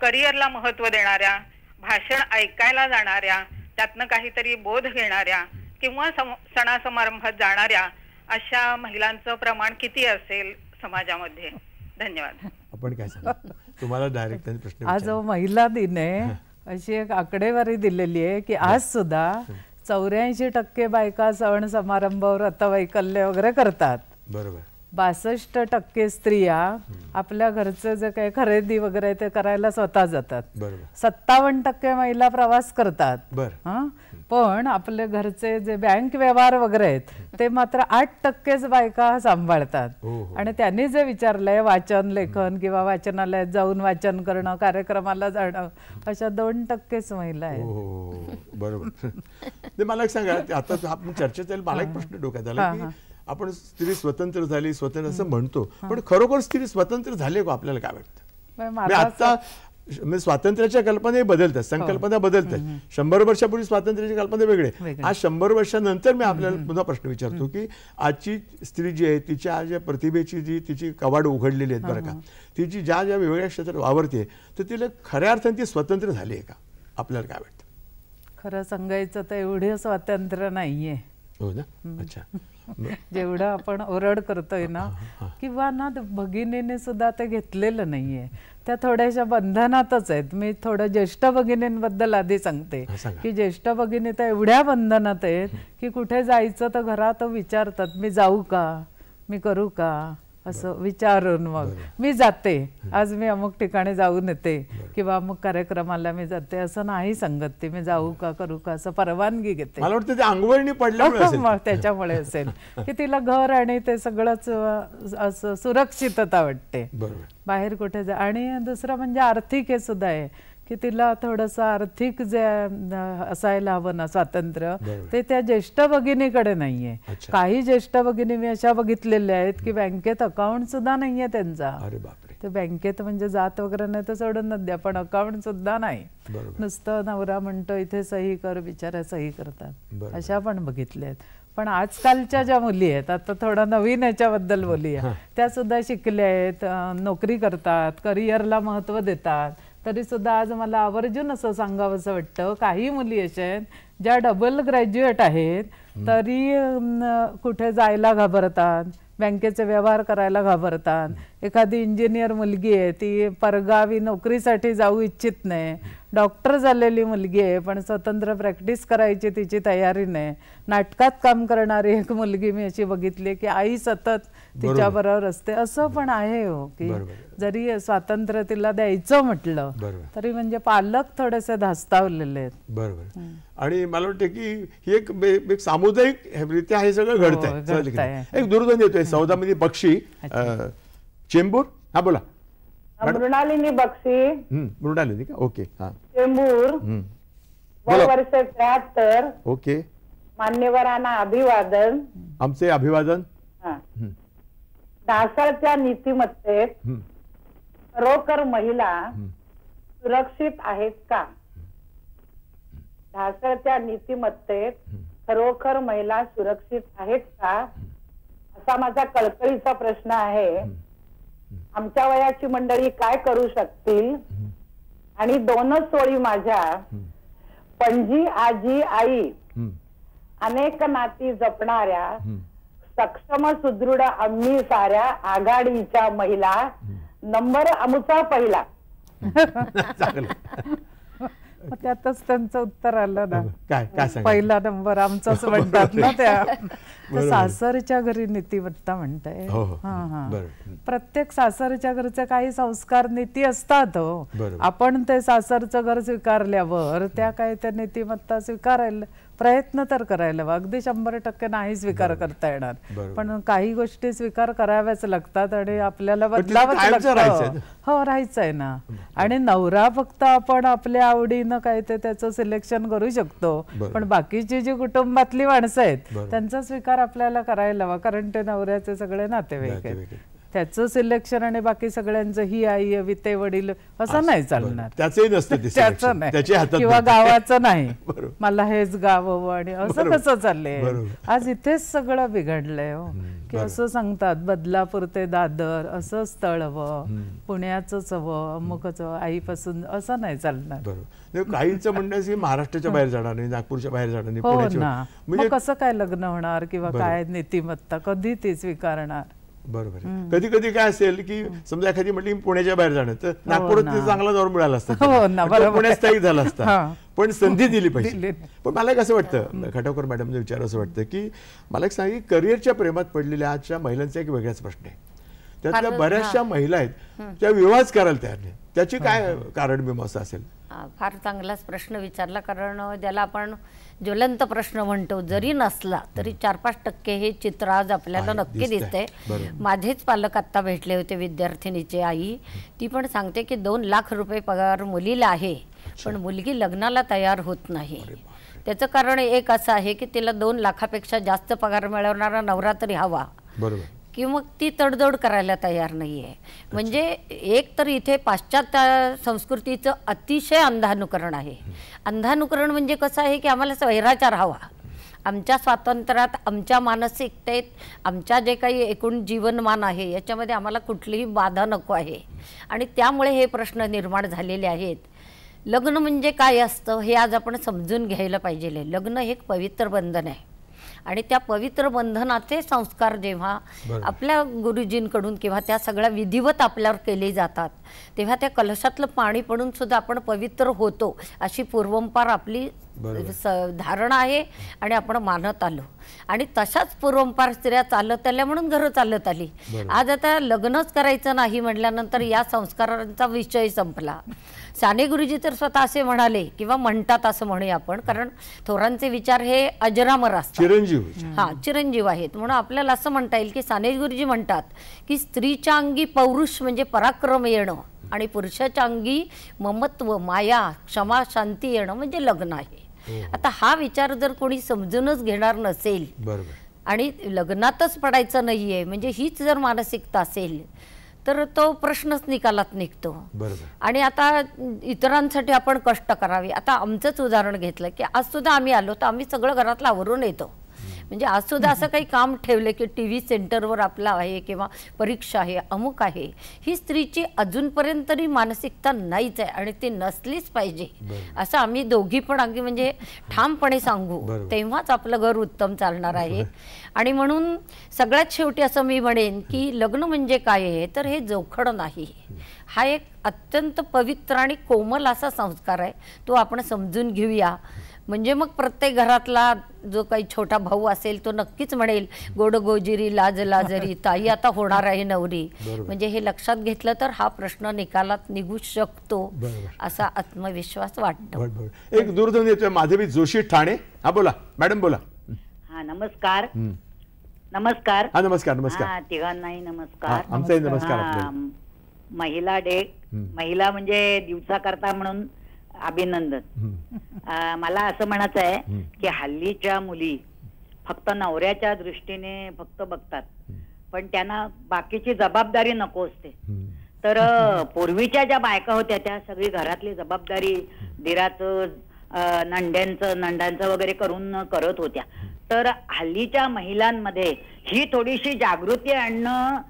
करिअरला महत्व देणाऱ्या, भाषण ऐकायला जाणाऱ्या, त्यातनं काहीतरी बोध घेणाऱ्या किंवा सणासमारंभात जाणाऱ्या अशा महिलांचं प्रमाण किती असेल समाजामध्ये? धन्यवाद. आपण काय सांगा तुम्हाला डायरेक्ट प्रश्न. आज महिला दिन आहे अशी एक आकडेवारी दिलेली आहे की आज सुद्धा 84% बायका सण समारंभ, व्रतवैकल्य वगैरे करतात. बरोबर. 62% स्त्रिया आपल्या घरचं जे काही खरेदी वगैरे ते करायला स्वतः जातात. 57% महिला प्रवास करतात. पण आपले घरचे जे बँक व्यवहार वगैरे आहेत ते मात्र 8%च बायका सांभाळतात. आणि त्यांनी जे विचारलंय वाचन, लेखन किंवा वाचनालयात जाऊन वाचन करणं, कार्यक्रमाला जाणं अशा 2%च महिला आहेत. बरोबर. ते मला एक सांगा, आता आपण चर्चा चालेल, मला एक प्रश्न डोक्यात आला की आपण स्त्री स्वतंत्र झाली, स्वतंत्र असं म्हणतो, पण खरोखर स्त्री स्वतंत्र झाली का? आपल्याला काय वाटतं? आता स्वातंत्र्याच्या कल्पना बदलतात, संकल्पना बदलतात. 100 वर्षापूर्वी स्वातंत्र्याची कल्पना वेगळे. आज 100 वर्षानंतर मी आपल्याला पुन्हा प्रश्न विचारतो की आजची स्त्री जी आहे तिच्या ज्या प्रतिभेची जी तिची कवाड उघडलेली आहेत बरं का, तिची ज्या ज्या वेगवेगळ्या क्षेत्रात वावरते तर तिला खऱ्या अर्थाने ती स्वतंत्र झाली आहे का? आपल्याला काय वाटतं? खरं सांगायचं तर एवढे स्वातंत्र्य नाहीये. हो ना. अच्छा. जेवढं आपण ओरड करतोय ना, किंवा ना भगिनीने सुद्धा ते घेतलेलं नाहीये. त्या थोड्याशा बंधनातच आहेत. मी थोडं ज्येष्ठ भगिनींबद्दल आधी सांगते की ज्येष्ठ भगिनी तर एवढ्या बंधनात आहेत की कुठे जायचं तर घरात विचारतात मी जाऊ का, मी करू का, असं विचारून मग मी जाते. आज मी अमुक ठिकाणी जाऊन येते किंवा अमुक कार्यक्रमाला मी जाते असं नाही सांगत ते. मी जाऊ का, करू का, असं परवानगी घेते. मला वाटतं ते अंगवळणी पडल्यामुळे मग त्याच्यामुळे असेल की तिला घर आणि ते सगळंच असं सुरक्षितता वाटते बाहेर कुठे जा. आणि दुसरं म्हणजे आर्थिक हे सुद्धा आहे की तिला थोडंसं आर्थिक जे असायला हवं ना स्वातंत्र्य, ते त्या ज्येष्ठ भगिनीकडे नाहीये. काही ज्येष्ठ भगिनी मी अशा बघितलेल्या आहेत की बँकेत अकाउंट सुद्धा नाहीये त्यांचा. ते बँकेत म्हणजे जात वगैरे नाही तर सोडूनच द्या, पण अकाउंट सुद्धा नाही. नुसतं नवरा म्हणतो इथे सही कर, बिचारा सही करतात, अशा पण बघितल्या आहेत. पण आजकालच्या ज्या मुली आहेत, आता थोडा नवीन याच्याबद्दल बोलूया, त्या सुद्धा शिकल्या आहेत, नोकरी करतात, करिअरला महत्त्व देतात. तरी सुद्धा आज मला आवर्जून असं सांगावंसं वाटतं, काही मुली अशा आहेत ज्या डबल ग्रॅज्युएट आहेत तरी कुठे जायला घाबरतात, बँकेचे व्यवहार करायला घाबरतात. एखादी इंजिनियर मुलगी आहे, ती परगावी नोकरीसाठी जाऊ इच्छित नाही. डॉक्टर झालेली मुलगी आहे पण स्वतंत्र प्रॅक्टिस करायची तिची तयारी नाही. नाटकात काम करणारी एक मुलगी मी अशी बघितली की आई सतत तिच्याबरोबर असते. असं पण आहे हो की जरी स्वातंत्र्य तिला द्यायचं म्हटलं तरी म्हणजे पालक थोडेसे धास्तावलेले आहेत. बरोबर. आणि मला वाटतं की ही एक सामुदायिक रित्या हे सगळं घडतंय. एक दुर्ध्वनी येतोय सौदामिनी बक्षी, चेंबूर. हा बोला. मृणालिनी बक्षी. मृणालिनी का? ओके. हा. चेंबूर. वर्ष 73. ओके. मान्यवरांना अभिवादन. आमचे अभिवादन. ढासळत्या नीतिमत्तेत खरोखर महिला सुरक्षित आहेत का? ढासळत्या नीतिमत्तेत खरोखर महिला सुरक्षित आहेत का, असा माझा कळकळीचा प्रश्न आहे. आमच्या वयाची मंडळी काय करू शकतील? आणि दोनच ओळी माझ्या. पणजी आजी आई अनेक नाती जपणाऱ्या सक्षम सुदृढ आम्ही साऱ्या आघाडीच्या महिला, नंबर आमचा पहिला. त्यातच त्यांचं उत्तर आलं ना. काय पहिला नंबर आमचाच म्हणतात ना त्या. सासरच्या घरी नीतिमत्ता म्हणताय. प्रत्येक सासरच्या घरचे काही संस्कार नीती असतात हो. आपण ते सासरचं घर स्वीकारल्यावर त्या काय त्या नीतिमत्ता स्वीकारायला प्रयत्न तर करायला हवा. अगदी 100% नाही स्वीकार करता येणार, पण काही गोष्टी स्वीकार कराव्याच लागतात आणि आपल्याला बदलावंच लागतं. हो, राहायचंय ना. आणि नवरा फक्त आपण आपल्या आवडीनं काय ते त्याचं सिलेक्शन करू शकतो, पण बाकीची जी कुटुंबातली माणसं आहेत त्यांचा स्वीकार आपल्याला करायला हवा, कारण ते नवऱ्याचे सगळे नातेवाईक आहेत. त्याचं सिलेक्शन आणि बाकी सगळ्यांचं ही आई हवी ते वडील असं नाही चालणार. त्याचं नाही किंवा गावाचं नाही, मला हेच गाव हवं आणि असं कसं चाललंय. आज इथेच सगळं बिघडलंय हो, की असं सांगतात बदलापूर ते दादर असं स्थळ हवं, पुण्याचंच हवं, अमुकच हवं, आईपासून. असं नाही चालणार. काहींचं म्हणणं महाराष्ट्राच्या बाहेर जाणार नाही, नागपूरच्या बाहेर जाणार नाही. हो ना, मग कसं काय लग्न होणार किंवा काय नीतिमत्ता कधी ती स्वीकारणार? बरोबर. कधी कधी काय असेल की समजा एखादी म्हटली पुण्याच्या बाहेर जाणं, तर नागपुरात चांगला दौर मिळाला असता, पुण्यात स्थायिक झाला असता, पण संधी दिली पाहिजे. पण मला कसं वाटतं, खटावकर मॅडमचं विचार असं वाटतं की मला एक सांग, करिअरच्या प्रेमात पडलेल्या आजच्या महिलांचा एक वेगळाच प्रश्न आहे. त्यातल्या बऱ्याचशा महिला आहेत त्या विवाहच करायला तयार नाही. त्याची काय कारण मीमांसा असेल? फार चांगलाच प्रश्न विचारला, कारण ज्याला आपण ज्वलंत प्रश्न म्हणतो जरी नसला तरी 4-5% हे चित्र आज आपल्याला नक्की दिसतंय. माझेच पालक आत्ता भेटले होते, विद्यार्थिनीचे आई. ती पण सांगते की 2 लाख रुपये पगार मुलीला आहे, पण मुलगी लग्नाला तयार होत नाही. त्याचं कारण एक असं आहे की तिला 2 लाखापेक्षा जास्त पगार मिळवणारा नवरा तरी हवा, की मग ती तडजोड करायला तयार नाहीये. म्हणजे एक तर इथे पाश्चात्य संस्कृतीचं अतिशय अंधानुकरण आहे. अंधानुकरण म्हणजे कसं आहे की आम्हाला स्वैराचार हवा, आमच्या स्वातंत्र्यात, आमच्या मानसिकतेत, आमच्या जे काही एकूण जीवनमान आहे याच्यामध्ये आम्हाला कुठलीही बाधा नको आहे. आणि त्यामुळे हे प्रश्न निर्माण झालेले आहेत. लग्न म्हणजे काय असतं हे आज आपण समजून घ्यायला पाहिजे. लग्न हे एक पवित्र बंधन आहे आणि त्या पवित्र बंधनाचे संस्कार जेव्हा आपल्या गुरुजींकडून किंवा त्या सगळ्या विधिवत आपल्यावर केले जातात, तेव्हा त्या कलशातलं पाणी पडून सुद्धा आपण पवित्र होतो अशी पूर्वंपार आपली धारणा आहे आणि आपण मानत आलो. आणि तशाच पूर्वंपार स्त्रिया चालत आल्या म्हणून घरं चालत आली. आज आता लग्नच करायचं नाही म्हटल्यानंतर या संस्कारांचा विषय संपला. साने गुरुजी तर स्वतः असे म्हणाले किंवा म्हणतात असं म्हणूया आपण, कारण थोरांचे विचार हे अजरामर असतात, चिरंजीव आहेत. म्हणून आपल्याला असं म्हणता येईल की साने गुरुजी म्हणतात की स्त्रीच्या अंगी पौरुष म्हणजे पराक्रम येणं आणि पुरुषाच्या अंगी ममत्व, माया, क्षमा, शांती येणं म्हणजे लग्न आहे. आता हा विचार जर कोणी समजूनच घेणार नसेल आणि लग्नातच पडायचं नाहीये म्हणजे हीच जर मानसिकता असेल तर तो प्रश्नच निकालात निघतो. आणि आता इतरांसाठी आपण कष्ट करावे. आता आमचंच उदाहरण घेतलं की आज सुद्धा आम्ही आलो तर आम्ही सगळं घरातलं आवरून येतो. म्हणजे आज सुद्धा असं काही काम ठेवले की टी व्ही सेंटरवर आपला आहे किंवा परीक्षा आहे, अमुक आहे, ही स्त्रीची अजूनपर्यंत तरी मानसिकता नाहीच आहे आणि ती नसलीच पाहिजे असं आम्ही दोघी पण अगदी म्हणजे ठामपणे सांगू, तेव्हाच आपलं घर उत्तम चालणार आहे. आणि म्हणून सगळ्यात शेवटी असं मी म्हणेन की लग्न म्हणजे काय आहे तर हे जोखड नाही, हा एक अत्यंत पवित्र आणि कोमल असा संस्कार आहे. तो आपण समजून घेऊया म्हणजे मग प्रत्येक घरातला जो काही छोटा भाऊ असेल तो नक्कीच म्हणेल गोड गोजिरी लाज लाजरी ताई आता होणार आहे नवरी. म्हणजे हे लक्षात घेतलं तर हा प्रश्न निकालात निघू शकतो असा आत्मविश्वास वाटतो. एक दूरध्वनी येतोय माधवी जोशी ठाणे. हा बोला मॅडम बोला. हा नमस्कार. नमस्कार. हा नमस्कार. नमस्कार तिघांनाही नमस्कार. आमचाही नमस्कार. महिला डे, महिला म्हणजे दिवसाकरता म्हणून अभिनंदन. मला असं म्हणायचं आहे की हल्लीच्या मुली फक्त नवऱ्याच्या दृष्टीने फक्त बघतात पण त्यांना बाकीची जबाबदारी नको असते. तर पूर्वीच्या ज्या बायका होत्या त्या सगळी घरातली जबाबदारी दिराचं, नंडांचं वगैरे करून करत होत्या. तर हल्लीच्या महिलांमध्ये ही थोडीशी जागृती आणणं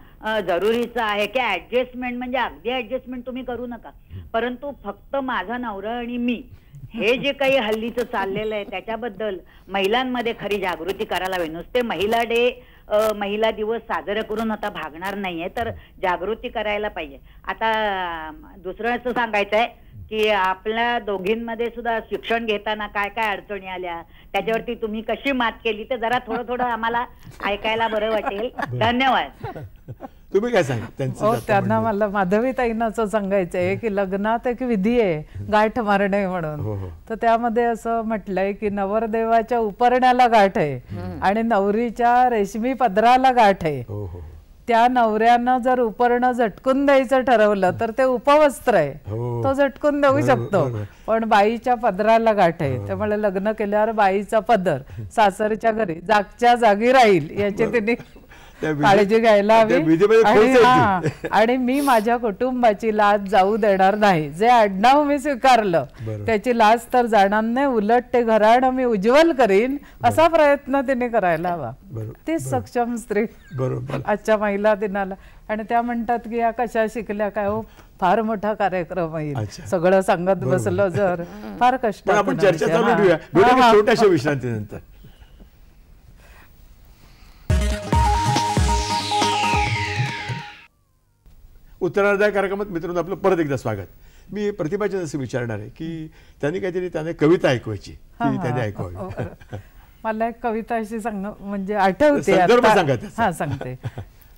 जरुरीचं आहे की ऍडजस्टमेंट म्हणजे अगदी ऍडजस्टमेंट तुम्ही करू नका, परंतु फक्त माझा नवरा आणि मी हे जे काही हल्लीचं चाललेलं आहे त्याच्याबद्दल महिलांमध्ये खरी जागृती करायला हवी. नुसते महिला डे, महिला दिवस साजरा करून आता भागणार नाहीये, तर जागृती करायला पाहिजे. आता दुसरं असं सांगायचं आहे की आपल्या दोघींमध्ये सुद्धा शिक्षण घेताना काय काय अडचणी आल्या त्याच्यावरती तुम्ही कशी मात केली ते जरा थोडं थोडं आम्हाला ऐकायला बरं वाटेल. धन्यवाद. तुम्ही काय सांगा? त्यांना मला माधवीताईंना असं सांगायचं आहे की लग्नात एक विधी आहे गाठ मारणे म्हणून. तर त्यामध्ये असं म्हटलंय की नवरदेवाच्या उपरण्याला गाठ आहे आणि नवरीच्या रेशमी पदराला गाठ आहे. त्या नवऱ्यानं जर उपरणं झटकून द्यायचं ठरवलं तर ते उपवस्त्र आहे, तो झटकून देऊ शकतो, पण बाईच्या पदराला गाठ आहे. त्यामुळे लग्न केल्यावर बाईचा पदर सासरच्या घरी जागच्या जागी राहील याची तिने काळजी घ्यायला हवी. आणि मी माझ्या कुटुंबाची लाज जाऊ देणार नाही. जे आडनाव मी स्वीकारलं त्याची लाज तर जाणार नाही, उलट ते घराणं मी उज्ज्वल करीन असा प्रयत्न तिने करायला हवा. तीच सक्षम स्त्री आजच्या महिला दिनाला. आणि त्या म्हणतात की या कशा शिकल्या काय हो, फार मोठा कार्यक्रम होईल, सगळं सांगत बसलं जर फार कष्ट. आपण चर्चा चालू ठेवूया छोट्याशा विश्रांतीनंतर. उत्तरार्धाय कार्यक्रमात मित्रांनो आपलं परत एकदा स्वागत. मी प्रतिभाचं असं विचारणार आहे की त्यांनी काहीतरी त्याने कविता ऐकवायची, त्याने ऐकवावी. मला एक कविता अशी म्हणजे आठवते, हा सांगते.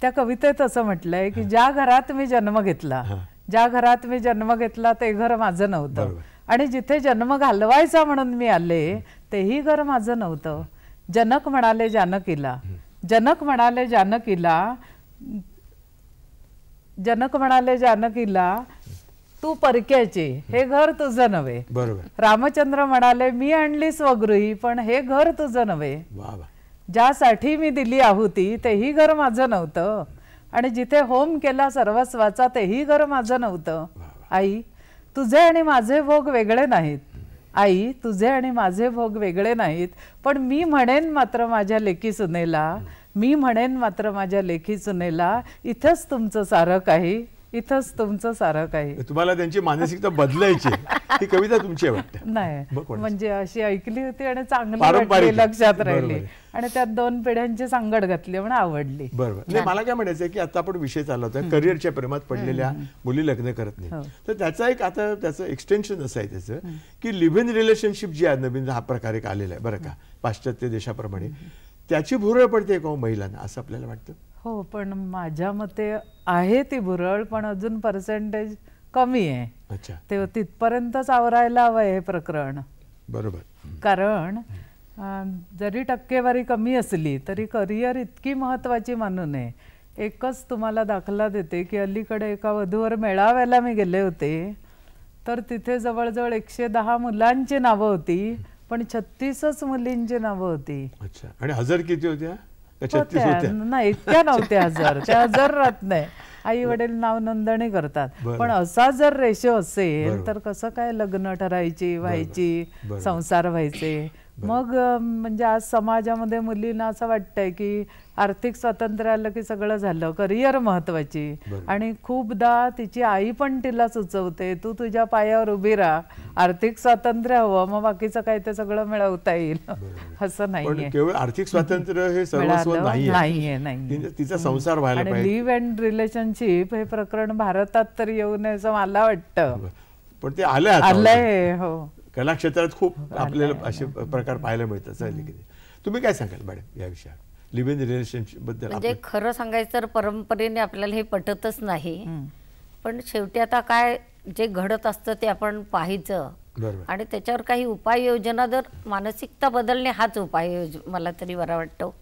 त्या कवितेत असं म्हटलंय की ज्या घरात मी जन्म घेतला, ज्या घरात मी जन्म घेतला ते घर माझं नव्हतं आणि जिथे जन्म घालवायचा म्हणून मी आले तेही घर माझं नव्हतं. जनक म्हणाले जानकीला, जनक म्हणाले जानकीला, जनक म्हणाले जानकीला तू परक्याची, हे घर तुझं नव्हे. रामचंद्र म्हणाले मी आणली स्वगृही पण हे घर तुझं नव्हे. ज्यासाठी मी दिली आहुती तेही घर माझं नव्हतं आणि जिथे होम केला सर्वस्वाचा तेही घर माझं नव्हतं. आई तुझे आणि माझे भोग वेगळे नाहीत, आई तुझे आणि माझे भोग वेगळे नाहीत, पण मी म्हणेन मात्र माझ्या लेकी सुनेला, मी म्हणेन मात्र माझ्या लेखी सुनेला, इथंच तुमचं सारं काही, इथंच तुमचं सारं काही. तुम्हाला त्यांची मानसिकता बदलायची. ही कविता तुमची वाटते नाही, म्हणजे अशी ऐकली होती आणि चांगली लक्षात राहिली आणि त्यात 2 पिढ्यांची सांगड घातली म्हणून आवडली. बरोबर. मला काय म्हणायचं की आता आपण विषय चालला होता करिअरच्या प्रेमात पडलेल्या मुली लग्न करत नाही, तर त्याचा एक आता त्याचं एक्सटेन्शन असं आहे त्याचं की लिव्ह इन रिलेशनशिप जी आहे नवीन हा प्रकार एक आलेला आहे बरं का पाश्चात्य देशाप्रमाणे, त्याची भुरळ पडते का महिलांना असं आपल्याला वाटतं? हो, पण माझ्या मते आहे ती भुरळ, पण अजून पर्सेंटेज कमी आहे. अच्छा, ते तिथपर्यंतच आवरायला हवं हे प्रकरण. बरोबर. कारण जरी टक्केवारी कमी असली तरी करिअर इतकी महत्वाची म्हणू नये एकच तुम्हाला दाखला देते की अलीकडे एका वधूवर मेळाव्याला मी गेले होते, तर तिथे जवळजवळ 110 मुलांची नावं होती, पण 36च मुलींची नावं होती. अच्छा. आणि हजर किती होत्या? 36 होत्या? नाही, इतक्या नव्हत्या हजर. त्या हजर राहत नाही, आई वडील नाव नोंदणी करतात. पण असा जर रेशो असेल तर कसं काय लग्न ठरायची, व्हायची, संसार व्हायचे. मग म्हणजे आज समाजामध्ये मुलींना असं वाटतंय की आर्थिक स्वातंत्र्य आलं की सगळं झालं, करिअर महत्वाची. आणि खूपदा तिची आई पण तिला सुचवते, तू तुझ्या पायावर उभी राहा, आर्थिक स्वातंत्र्य हवं, मग बाकीचं काय ते सगळं मिळवता येईल. असं नाहीये. केवळ आर्थिक स्वातंत्र्य हे सर्वस्व नाहीये. तिचा संसार व्हायला पाहिजे. लिव्ह अँड रिलेशनशिप हे प्रकरण भारतात तरी येऊ नये असं मला वाटतं. पण ते आलंय. हो, कला क्षेत्रात खूप आपल्याला असे प्रकार पाहायला मिळतात. तुम्ही काय सांगाल मॅडम या विषयावर, लिव्ह इन रिलेशनशिप बद्दल? म्हणजे खरं सांगायचं तर परंपरेने आपल्याला हे पटतच नाही, पण शेवटी आता काय जे घडत असतं ते आपण पाहायचं आणि त्याच्यावर काही उपाययोजना, जर मानसिकता बदलणे हाच उपाय मला तरी बरा वाटतो,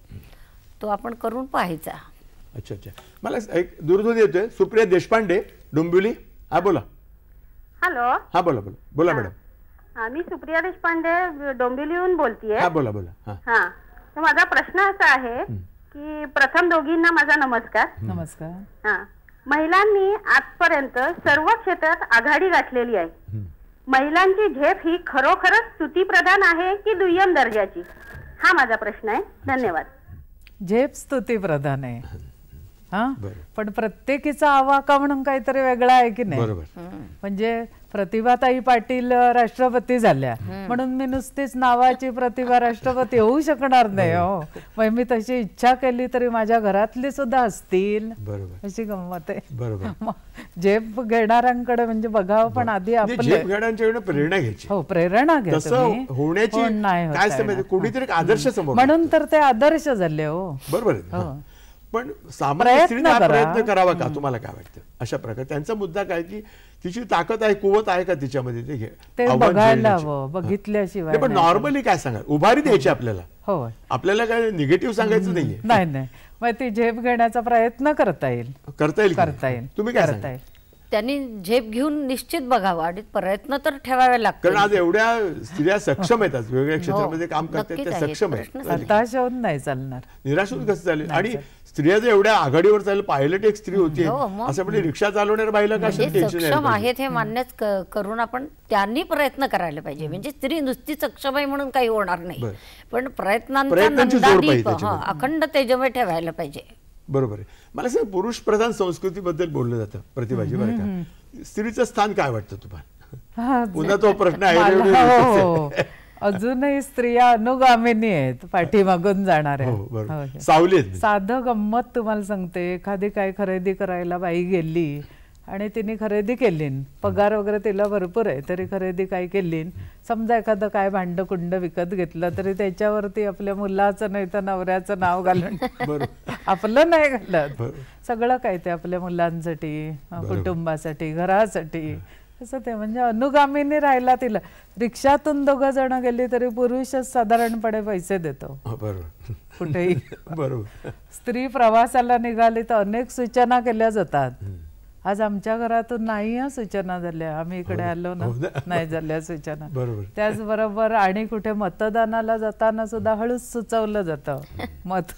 तो आपण करून पाहायचा. अच्छा अच्छा. मला एक दूरध्वनी येतोय, सुप्रिया देशपांडे, डोंबिवली. हा बोला. हॅलो. हा बोला बोला बोला मॅडम. मी सुप्रिया देशपांडे डोंबिवलीहून बोलतीये. हा बोला बोला. हा, तर माझा प्रश्न असा आहे की प्रथम दोघींना माझा नमस्कार. नमस्कार. हा, महिलांनी आजपर्यंत सर्व क्षेत्रात आघाडी गाठलेली आहे. महिलांची झेप ही खरोखरच स्तुतीप्रधान आहे की दुय्यम दर्जाची? हा माझा प्रश्न आहे. धन्यवाद. झेप स्तुतीप्रधान आहे. हा, पण प्रत्येकीचा आवाका म्हणून काहीतरी वेगळा आहे की नाही? म्हणजे प्रतिभाताई पाटील राष्ट्रपती झाल्या म्हणून मी नुसतीच नावाची प्रतिभा राष्ट्रपती होऊ शकणार नाही. हो, मग मी तशी इच्छा केली तरी माझ्या घरातली सुद्धा असतील, अशी गंमत आहे. बरोबर. झेप घेणाऱ्यांकडे म्हणजे बघावं, पण आधी झेप घेणाऱ्यांच्याकडे प्रेरणा घ्यायची. हो, प्रेरणा घ्यायची होण्याची. काय कोणीतरी एक आदर्श समोर, म्हणून तर ते आदर्श झाले. हो, बरोबर. पण सामान्य स्त्रीने प्रयत्न करावा का, तुम्हाला काय वाटतं? अशा प्रकारे त्यांचा मुद्दा काय की तिची ताकद आहे, कुवत आहे का तिच्यामध्ये, ते बघायला हवं, बघितल्याशिवाय. पण नॉर्मली काय सांगाल, उभारी द्यायची आपल्याला. हो, आपल्याला काय निगेटिव्ह सांगायचं नाहीये. नाही, मग ती झेप घेण्याचा प्रयत्न करता येईल. तुम्ही काय सांगाल? त्यांनी झेप घेऊन निश्चित बघावं आणि प्रयत्न तर ठेवावे लागतात. कारण आज एवढ्या स्त्रिया सक्षम आहेत, वेगवेगळ्या क्षेत्रामध्ये काम करतात, त्या सक्षम आहेत. हताश होऊन नाही चालणार, निराश होऊन कसं चालेल? आणि स्त्रिया जर एवढ्या आघाडीवर चालेल, पायलट एक स्त्री होती असं म्हणजे रिक्षा चालवणाऱ्या बाईला काय सक्षम आहेत हे मान्यच करून आपण त्यांनी प्रयत्न करायला पाहिजे. म्हणजे स्त्री नुसती सक्षम आहे म्हणून काही होणार नाही, पण प्रयत्नांचा अखंड तेजमय ठेवायला पाहिजे. बरोबर आहे. मला सांग, पुरुष प्रधान संस्कृतीबद्दल बोललं जातं प्रतिभाजी, बरं का, स्त्रीचं स्थान काय वाटतं तुम्हाला? पुन्हा तो प्रश्न आहे. अजूनही स्त्रिया अनुगामिनी आहेत, पाठीमागून जाणाऱ्या, सावली आहेत. साधं गंमत तुम्हाला सांगते, एखादी काय खरेदी करायला बाई गेली आणि तिने खरेदी केली, पगार वगैरे तिला भरपूर आहे, तरी खरेदी काय केली, समजा एखादं काय भांड कुंड विकत घेतलं तरी त्याच्यावरती आपल्या मुलाचं नाही तर नवऱ्याचं नाव घालून, आपलं नाही घालत, सगळं काय ते आपल्या मुलांसाठी, कुटुंबासाठी, घरासाठी, असं ते. म्हणजे अनुगामीने राहिला. तिला रिक्षातून 2 जण गेली तरी पुरुषच साधारणपणे पैसे देतो कुठेही. बरोबर. स्त्री प्रवासाला निघाली तर अनेक सूचना केल्या जातात. आज आमच्या घरातून नाही सूचना झाल्या, आम्ही इकडे आलो ना, नाही झाल्या सूचना. त्याचबरोबर आणि कुठे मतदानाला जाताना सुद्धा हळूच सुचवलं जातं मत.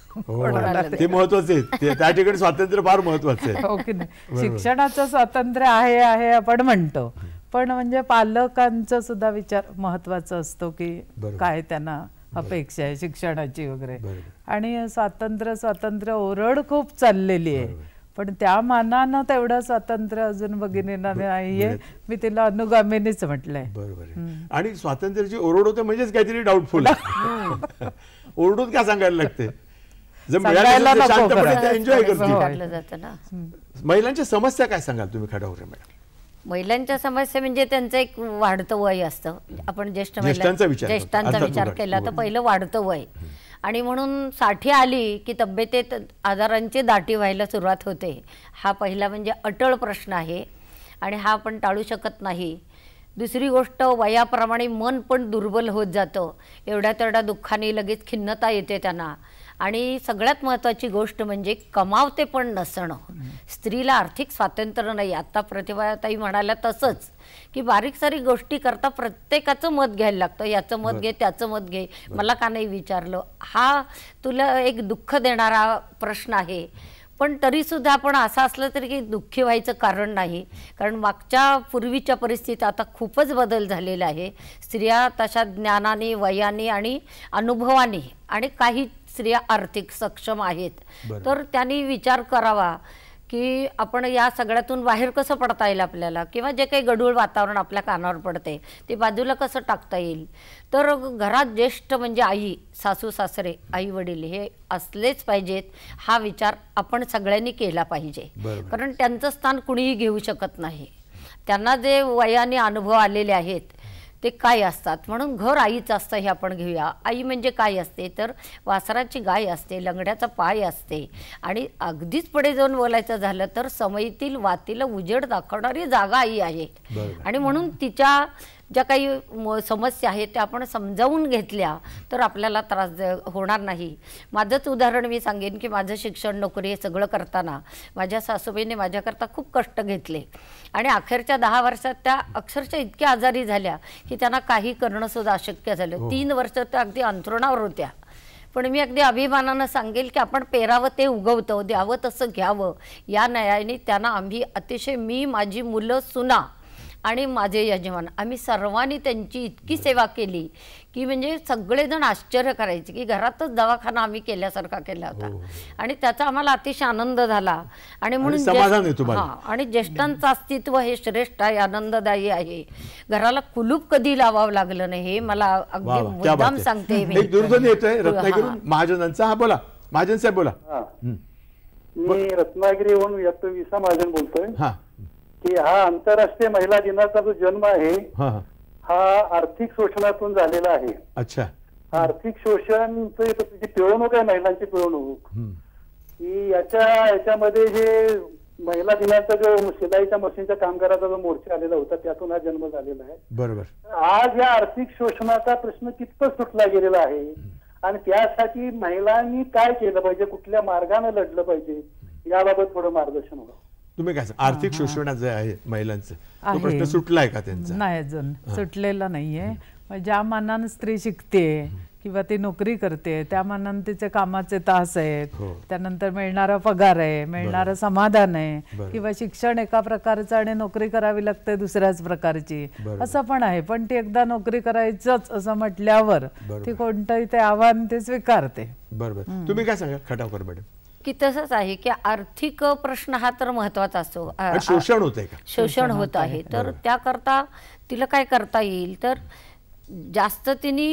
ते महत्वाचे, त्या ठिकाणी स्वातंत्र्य फार महत्वाचं आहे. हो की नाही? शिक्षणाचं स्वातंत्र्य आहे आपण म्हणतो, पण म्हणजे पालकांचा सुद्धा विचार महत्वाचा असतो की काय त्यांना अपेक्षा आहे शिक्षणाची वगैरे. आणि स्वातंत्र्य ओरड खूप चाललेली आहे, पण त्या मानानं तेवढं स्वातंत्र्य अजून भगिनींना नाहीये. मी तिला अनुगामिनीच म्हटलंय. बरोबर. आणि स्वातंत्र्याची ओरड होते म्हणजेच काहीतरी डाऊटफुल. ओरडून काय सांगायला लागते, जर शांतपणे एन्जॉय करते. महिलांच्या समस्या काय सांगाल तुम्ही खडावरे मॅडम? महिलांच्या समस्या म्हणजे त्यांचं एक वाढतं वय असतं. आपण ज्येष्ठांचा विचार केला तर पहिलं वाढतं वय, आणि म्हणून 60 आली की तब्येतीत आजारांची दाटी व्हायला सुरुवात होते. हा पहिला म्हणजे अटळ प्रश्न आहे आणि हा आपण टाळू शकत नाही. दुसरी गोष्ट, वयाप्रमाणे मन पण दुर्बल होत जातं. एवढ्या तेवढ्या दुःखाने लगेच खिन्नता येते त्यांना, आणि सगळ्यात महत्त्वाची गोष्ट म्हणजे कमावते पण नसणं. स्त्रीला आर्थिक स्वातंत्र्य नाही. आता प्रतिभाताई म्हणाल्या तसंच की बारीक सारीक गोष्टी करता प्रत्येकाचं मत घ्यायला लागतं. याचं मत घे, त्याचं मत घे, मला का नाही विचारलं. हा तुला एक दुःख देणारा प्रश्न आहे. पण तरीसुद्धा आपण असं असलं तरी की दुःखी व्हायचं कारण नाही. कारण मागच्या पूर्वीच्या परिस्थितीत आता खूपच बदल झालेला आहे. स्त्रिया तशा ज्ञानाने, वयाने आणि अनुभवाने आणि काही स्त्रिया आर्थिक सक्षम आहेत. तर त्यांनी विचार करावा की आपण या सगळ्यातून बाहेर कसं पडता येईल आपल्याला, किंवा जे काही गढूळ वातावरण आपल्या कानावर पडते ते बाजूला कसं टाकता येईल. तर घरात ज्येष्ठ म्हणजे आई, सासू सासरे, आई वडील हे असलेच पाहिजेत. हा विचार आपण सगळ्यांनी केला पाहिजे. कारण त्यांचं स्थान कुणीही घेऊ शकत नाही. त्यांना जे वयाने अनुभव आलेले आहेत ते काय असतात. म्हणून घर आईचं असतं हे आपण घेऊया. आई म्हणजे काय असते तर वासराची गाय असते, लंगड्याचा पाय असते. आणि अगदीच पुढे जाऊन बोलायचं झालं तर समईतील वातीला उजेड दाखवणारी जागा आई आहे. आणि म्हणून तिच्या ज्या काही समस्या आहेत त्या आपण समजावून घेतल्या तर आपल्याला त्रास होणार नाही. माझंच उदाहरण मी सांगेन की माझं शिक्षण, नोकरी हे सगळं करताना माझ्या सासूबाईंनी माझ्याकरता खूप कष्ट घेतले. आणि अखेरच्या 10 वर्षात त्या अक्षरशः इतक्या आजारी झाल्या की त्यांना काही करणं सुद्धा अशक्य झालं. 3 वर्ष त्या अगदी अंथरुणावर होत्या. पण मी अगदी अभिमानानं सांगेल की आपण पेरावं ते उगवतं, द्यावं तसं घ्यावं या न्यायाने त्यांना आम्ही अतिशय, मी, माझी मुलं, सुना आणि माझे यजमान, आम्ही सर्वांनी त्यांची इतकी सेवा केली की म्हणजे सगळेजण आश्चर्य करायचे की घरातच दवाखाना आम्ही केल्यासारखा केला होता. आणि त्याचा आम्हाला अतिशय आनंद झाला. आणि म्हणून आणि ज्येष्ठांचं अस्तित्व हे श्रेष्ठ आहे, आनंददायी आहे. घराला कुलूप कधी लावावं लागलं नाही हे मला अगदी मुद्दाम सांगते मी. दुर्धन येतोय रत्नागिरीहून महाजनांचा. हा बोला महाजन साहेब, बोला. मी रत्नागिरीहून व्यक्त विसा महाजन बोलतोय की हा आंतरराष्ट्रीय महिला दिनाचा जो जन्म आहे हा आर्थिक शोषणातून झालेला आहे. अच्छा. आर्थिक शोषण जी पिळवणूक आहे, महिलांची पिळवणूक, की याच्यामध्ये जे महिला दिनाचा जो शिलाईच्या मशीनच्या कामगाराचा जो मोर्चा आलेला होता त्यातून हा जन्म झालेला आहे. बरोबर. आज या आर्थिक शोषणाचा प्रश्न कितपत सुटला गेलेला आहे आणि त्यासाठी महिलांनी काय केलं पाहिजे, कुठल्या मार्गाने लढलं पाहिजे याबाबत थोडं मार्गदर्शन व्हावं. तुम्ही काय आर्थिक शोषणाचं आहे महिलांचं, तो प्रश्न सुटलाय का त्यांचा? नाही, अजून सुटलेला नाहीये. ज्या मानानं स्त्री शिकते किंवा ती नोकरी करते त्या मानानं तिचे कामाचे तास आहेत, त्यानंतर मिळणारा पगार आहे, मिळणारं समाधान आहे, किंवा शिक्षण एका प्रकारचं आणि नोकरी करावी लागते दुसऱ्याच प्रकारची असं पण आहे. पण ती एकदा नोकरी करायचंच असं म्हटल्यावर ती कोणतंही ते आव्हान ते स्वीकारते. बरोबर. तुम्ही काय सांगा खटावकर मॅडम? की तसंच आहे की आर्थिक प्रश्न हा तर महत्वाचा असतो. शोषण होत आहे का? शोषण होत आहे. तर त्याकरता तिला काय करता येईल तर जास्त तिने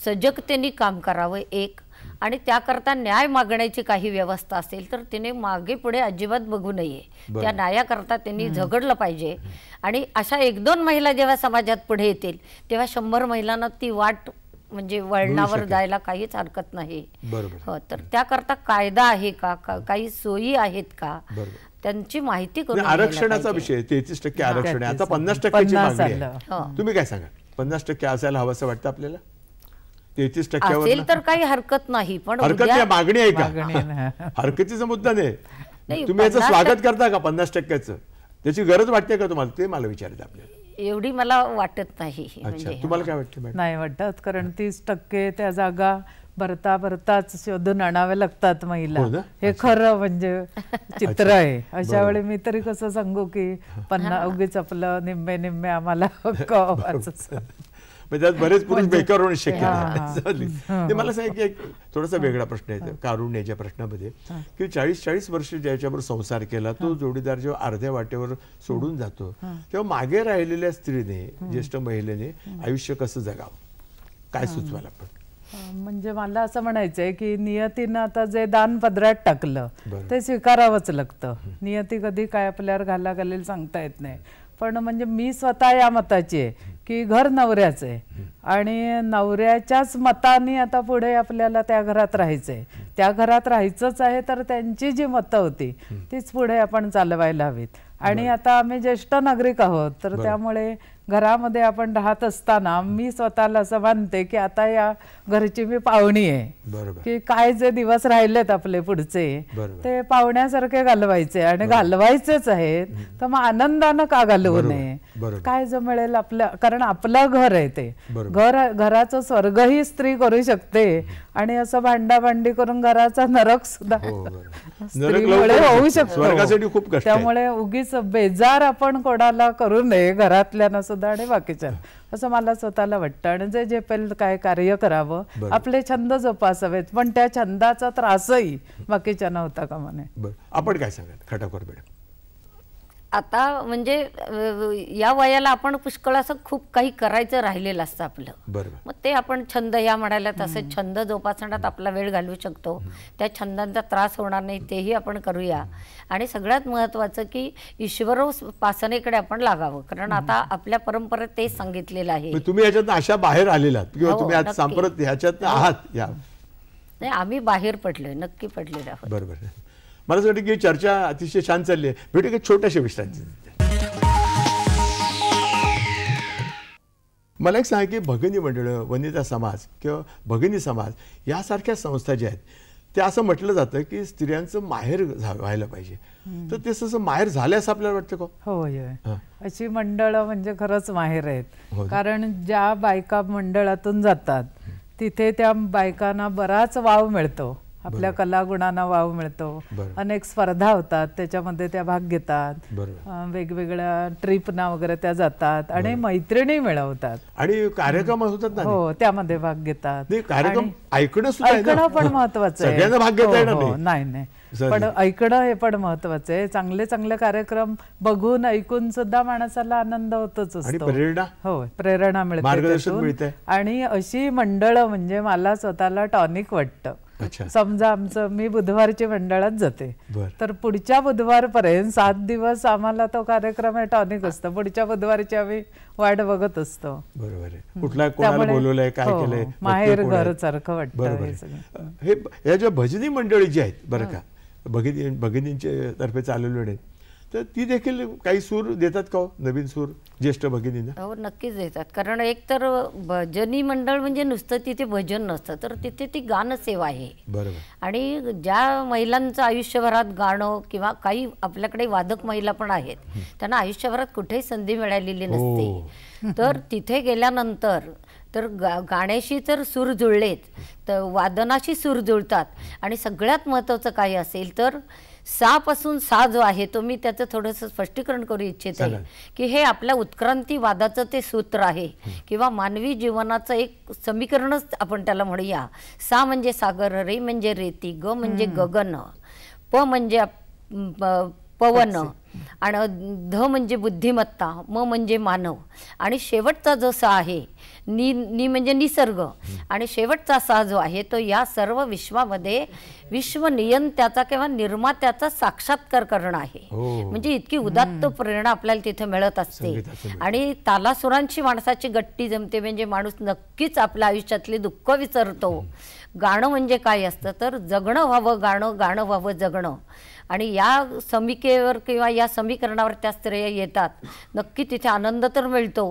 सजगतेने काम करावं एक. आणि त्याकरता न्याय मागण्याची काही व्यवस्था असेल तर तिने मागे पुढे अजिबात बघू नये. त्या न्यायाकरता त्यांनी झगडलं पाहिजे. आणि अशा 1-2 महिला जेव्हा समाजात पुढे येतील तेव्हा 100 महिलांना ती वाट म्हणजे वळणावर जायला काहीच हरकत नाही. हो, तर त्याकरता कायदा आहे का, काही सोयी आहेत का, त्यांची माहिती करून. आरक्षणाचा विषय 33% आरक्षण आहे, आता 50%ची मागणी आहे. तुम्ही काय सांगा? 50% असायला हवं असं वाटतं आपल्याला? 33% असेल तर काही हरकत नाही. पण हरकत नाही, मागणी आहे का? हरकतीचा मुद्दा नाही. तुम्ही याचं स्वागत करता का 50%चं? त्याची गरज वाटते का तुम्हाला? ते मला विचारायचं आपल्याला. एवढी मला वाटत नाही. तुम्हाला काय वाटतं? नाही वाटत, कारण 30% त्या जागा भरताच शोधून आणाव्या लागतात महिला. हे खरं म्हणजे चित्र आहे. अशा वेळी मी तरी कसं सांगू की 50 उगीच आपलं निम्मे आम्हाला त्यात बरेच पुरुष बेकार होणे शक्य आहे. मला सांग की एक थोडासा वेगळा प्रश्न आहे कारुण्याच्या प्रश्नामध्ये की 40 वर्ष ज्याच्यावर संसार केला तो जोडीदार जेव्हा अर्ध्या वाटेवर सोडून जातो तेव्हा मागे राहिलेल्या स्त्रीने, ज्येष्ठ महिलेने आयुष्य कसं जगावं, काय सुचवायला आपण? म्हणजे मला असं म्हणायचंय की नियतीनं आता जे दान पदरात टाकलं ते स्वीकारावंच लागतं. नियती कधी काय आपल्यावर घालेल सांगता येत नाही. पण म्हणजे मी स्वतः या मताची आहे की घर नवऱ्याचं आहे आणि नवऱ्याच्याच मताने आता पुढे आपल्याला त्या घरात राहायचंय. त्या घरात राहायचंच आहे तर त्यांची जी मतं होती तीच पुढे आपण चालवायला हवीत. आणि आता आम्ही ज्येष्ठ नागरिक आहोत तर त्यामुळे घरामध्ये आपण राहत असताना मी स्वतःला असं मानते की आता या घरची मी पाहुणी आहे, की काय जे दिवस राहिलेत आपले पुढचे ते पाहुण्यासारखे घालवायचे आणि घालवायचेच आहेत, तर मग आनंदानं का घालवू नये, काय जो मिळेल आपल्या, कारण आपलं घर आहे ते घराचं स्वर्गही स्त्री करू शकते आणि असं भांडाभांडी करून घराचा नरक सुद्धा स्त्रीमुळे होऊ शकतो. त्यामुळे उगीच बेजार आपण कोणाला करू नये, घरातल्यांना सुद्धा आणि बाकीच्या, असं मला स्वतःला वाटतं. आणि जे झेपेल काय कार्य करावं, आपले छंद जोपासावेत, पण त्या छंदाचा त्रासही बाकीच्यांना होता कामा नये. आपण काय सांगाल खटाखोर मॅडम? आता म्हणजे या वयाला आपण पुष्कळ असं खूप काही करायचं राहिलेलं असतं आपलं, मग ते आपण छंद या म्हणायला तसे छंद जोपासण्यात आपला वेळ घालवू शकतो. त्या छंदांचा त्रास होणार नाही तेही आपण करूया. आणि सगळ्यात महत्त्वाचं की ईश्वरोपासनेकडे आपण लागावं, कारण आता आपल्या परंपरेत तेच सांगितलेलं आहे. तुम्ही याच्यात अशा बाहेर आलेलात किंवा तुम्ही आज सांप्रत ह्याच्यात आहात? नाही, आम्ही बाहेर पडलोय, नक्की पडलेलो आहोत. बरोबर. मला असं वाटतं की चर्चा अतिशय छान चालली आहे. भेटू की छोट्याशा विश्रांती. मला एक सांगा की भगिनी मंडळं, वनिता समाज किंवा भगिनी समाज यासारख्या संस्था ज्या आहेत, त्या असं म्हटलं जातं की स्त्रियांचं माहेर व्हायला पाहिजे, तर ते तसं माहेर झाल्यास आपल्याला वाटतं का? होय, अशी मंडळं म्हणजे खरंच माहेर आहेत. कारण ज्या बायका मंडळातून जातात तिथे त्या बायकांना बराच वाव मिळतो, आपल्या कलागुणांना वाव मिळतो. अनेक स्पर्धा होतात, त्याच्यामध्ये त्या भाग घेतात, वेगवेगळ्या ट्रिपना वगैरे त्या जातात आणि मैत्रिणी मिळवतात आणि कार्यक्रम होतात ना, हो त्यामध्ये भाग घेतात. कार्यक्रम ऐकणं पण महत्वाचं आहे. सगळ्यांना भाग घेता येणार नाही, पण ऐकणं हे पण महत्वाचं आहे. चांगले चांगले कार्यक्रम बघून ऐकून सुद्धा माणसाला आनंद होतच असतो, हो प्रेरणा मिळते. आणि अशी मंडळं म्हणजे मला स्वतःला टॉनिक वाटतं. समजा मी बुधवारची मंडळात जाते, तर पुढच्या बुधवारपर्यंत 7 दिवस आम्हाला तो कार्यक्रम हे टॉनिक असतं. पुढच्या बुधवारची आम्ही वाट बघत असतो. बरोबर आहे. कुठला कोणाला बोलवलंय, काय केलंय, माहेर घर सारखं वाटतं. हे या ज्या भजनी मंडळी जी आहेत बरं का, भगिनींच्या तर्फे चालवलेले आहेत, तर ती देखील काही सूर देतात का, नवीन सूर ज्येष्ठ भगिनींना? हो नक्कीच देतात. कारण एक तर भजनी मंडळ म्हणजे नुसतं तिथे भजन नसतं, तर तिथे ती गानसेवा आहे. बरोबर. आणि ज्या महिलांचं आयुष्यभरात गाणं किंवा काही आपल्याकडे वादक महिला पण आहेत, त्यांना आयुष्यभरात कुठेही संधी मिळालेली नसते, तर तिथे गेल्यानंतर तर गाण्याशी तर सूर जुळलेत, तर वादनाशी सूर जुळतात. आणि सगळ्यात महत्त्वाचं काय असेल तर सा पासून सा जो आहे तो मी त्याचं थोडंसं स्पष्टीकरण करू इच्छिते की हे आपल्या उत्क्रांतीवादाचं ते सूत्र आहे किंवा मानवी जीवनाचं एक समीकरणच आपण त्याला म्हणूया. सा म्हणजे सागर, रे म्हणजे रेती, ग म्हणजे गगन, प म्हणजे पवन, आणि ध म्हणजे बुद्धिमत्ता, म म्हणजे मानव, आणि शेवटचा जो सा आहे नी म्हणजे निसर्ग, आणि शेवटचा सा जो आहे तो या सर्व विश्वामध्ये विश्वनियंत्याचा किंवा निर्मात्याचा साक्षात्कार करणं आहे. म्हणजे इतकी उदात्त प्रेरणा आपल्याला तिथे मिळत असते. आणि तालासुरांची माणसाची गट्टी जमते, म्हणजे माणूस नक्कीच आपल्या आयुष्यातले दुःख विसरतो. गाणं म्हणजे काय असतं तर जगणं व्हावं गाणं, गाणं व्हावं जगणं. आणि या समीकेवर किंवा या समीकरणावर त्या स्त्रिया येतात, नक्की तिथे आनंद तर मिळतो,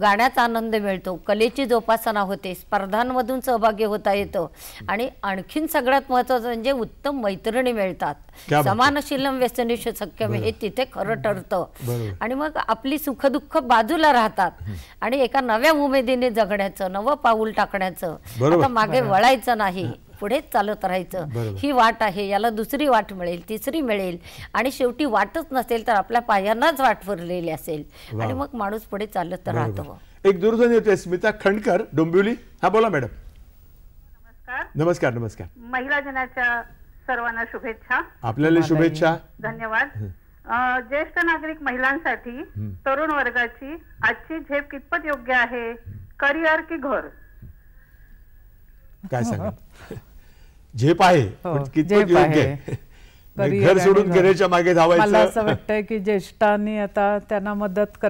गाण्याचा आनंद मिळतो, कलेची जोपासना होते, स्पर्धांमधून सहभागी होता येतं, आणि आणखीन सगळ्यात महत्त्वाचं म्हणजे उत्तम मैत्रिणी मिळतात. समानशीलम व्यसनेषु सख्यम हे तिथे खरं ठरतं. आणि मग आपली सुखदुःख बाजूला राहतात आणि एका नव्या उमेदीने जगण्याचं, नवं पाऊल टाकण्याचं, आता मागे वळायचं नाही, पुढेच चालत राहायचं. ही वाट आहे, याला दुसरी वाट मिळेल, तिसरी मिळेल, आणि शेवटी वाटच नसेल तर आपल्या पायांनाच वाट फुरलेली असेल, आणि मग माणूस पुढे चालत राहतो. एक दूरध्वनी येते, स्मिता खंडकर, डोंबिवली. हा बोला मॅडम. नमस्कार. नमस्कार. महिला दिनाच्या सर्वांना शुभेच्छा. आपल्याला शुभेच्छा. धन्यवाद. ज्येष्ठ नागरिक महिलांसाठी तरुण वर्गाची आजची झेप कितपत योग्य आहे, करिअर की घर? काय सांगा, झेप आहे पण कितपत योग्य आहे? घर सोडून करिअरच्या मागे धावायचं. मला असं वाटतंय की ज्येष्ठांनी आता त्यांना मदत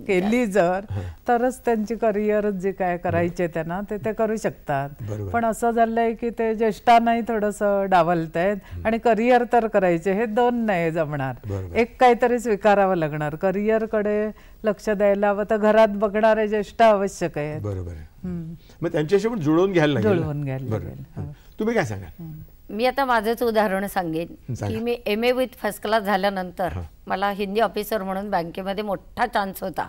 केली जर तरच त्यांची करिअर जे काय करायचे त्यांना ते करू शकतात. पण असं झालंय की ते ज्येष्ठांनाही थोडस डावलतायत आणि करिअर तर करायचे, हे दोन नाही जमणार. एक काहीतरी स्वीकारावं लागणार. करिअर कडे लक्ष द्यायला हवं तर घरात बघणारे ज्येष्ठ आवश्यक आहेत. बरोबर आहे. मग त्यांच्याशी पण जुळवून घ्यायला लागेल. तुम्ही काय सांगा? मी आता माझंच उदाहरण सांगेन की मी MA विथ फर्स्ट क्लास झाल्यानंतर मला हिंदी ऑफिसर म्हणून बँकेमध्ये मोठा चान्स होता.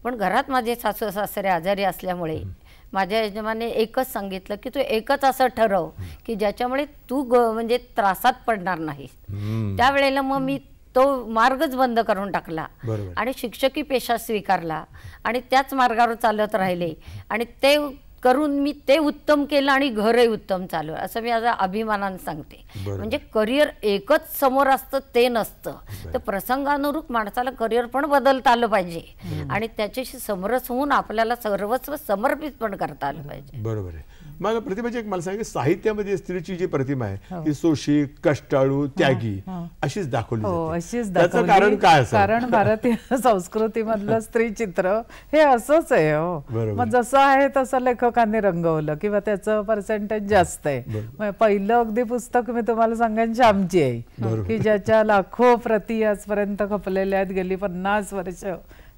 पण घरात माझे सासू सासरे आजारी असल्यामुळे माझ्या यजमाने एकच सांगितलं की तू एकच असं ठरव की ज्याच्यामुळे तू म्हणजे त्रासात पडणार नाही. त्यावेळेला मग मी तो मार्गच बंद करून टाकला आणि शिक्षकी पेशा स्वीकारला आणि त्याच मार्गावर चालत राहिले आणि ते करून मी ते उत्तम केलं आणि घरही उत्तम चालू आहे असं मी आज अभिमानाने सांगते. म्हणजे करिअर एकच समोर असतं ते नसतं. तर प्रसंगानुरूप माणसाला करिअर पण बदलता आलं पाहिजे आणि त्याच्याशी समरस होऊन आपल्याला सर्वस्व समर्पित पण करता आलं पाहिजे. बरोबर आहे. मला प्रतिभाची एक मला सांगा, साहित्यामध्ये स्त्रीची जी प्रतिमा आहे ती सोशिक, कष्टाळू, त्यागी अशीच दाखवली जाते. त्याचं कारण काय असेल? कारण भारतीय संस्कृतीमधलं स्त्री चित्र हे असंच आहे. मग जसं आहे तसं लेखकांनी रंगवलं किंवा त्याचं पर्सेंटेज जास्त आहे. पहिलं अगदी पुस्तक मी तुम्हाला सांगेन श्यामची आई, की ज्याच्या लाखो प्रती आजपर्यंत खपलेल्या आहेत. गेली 50 वर्ष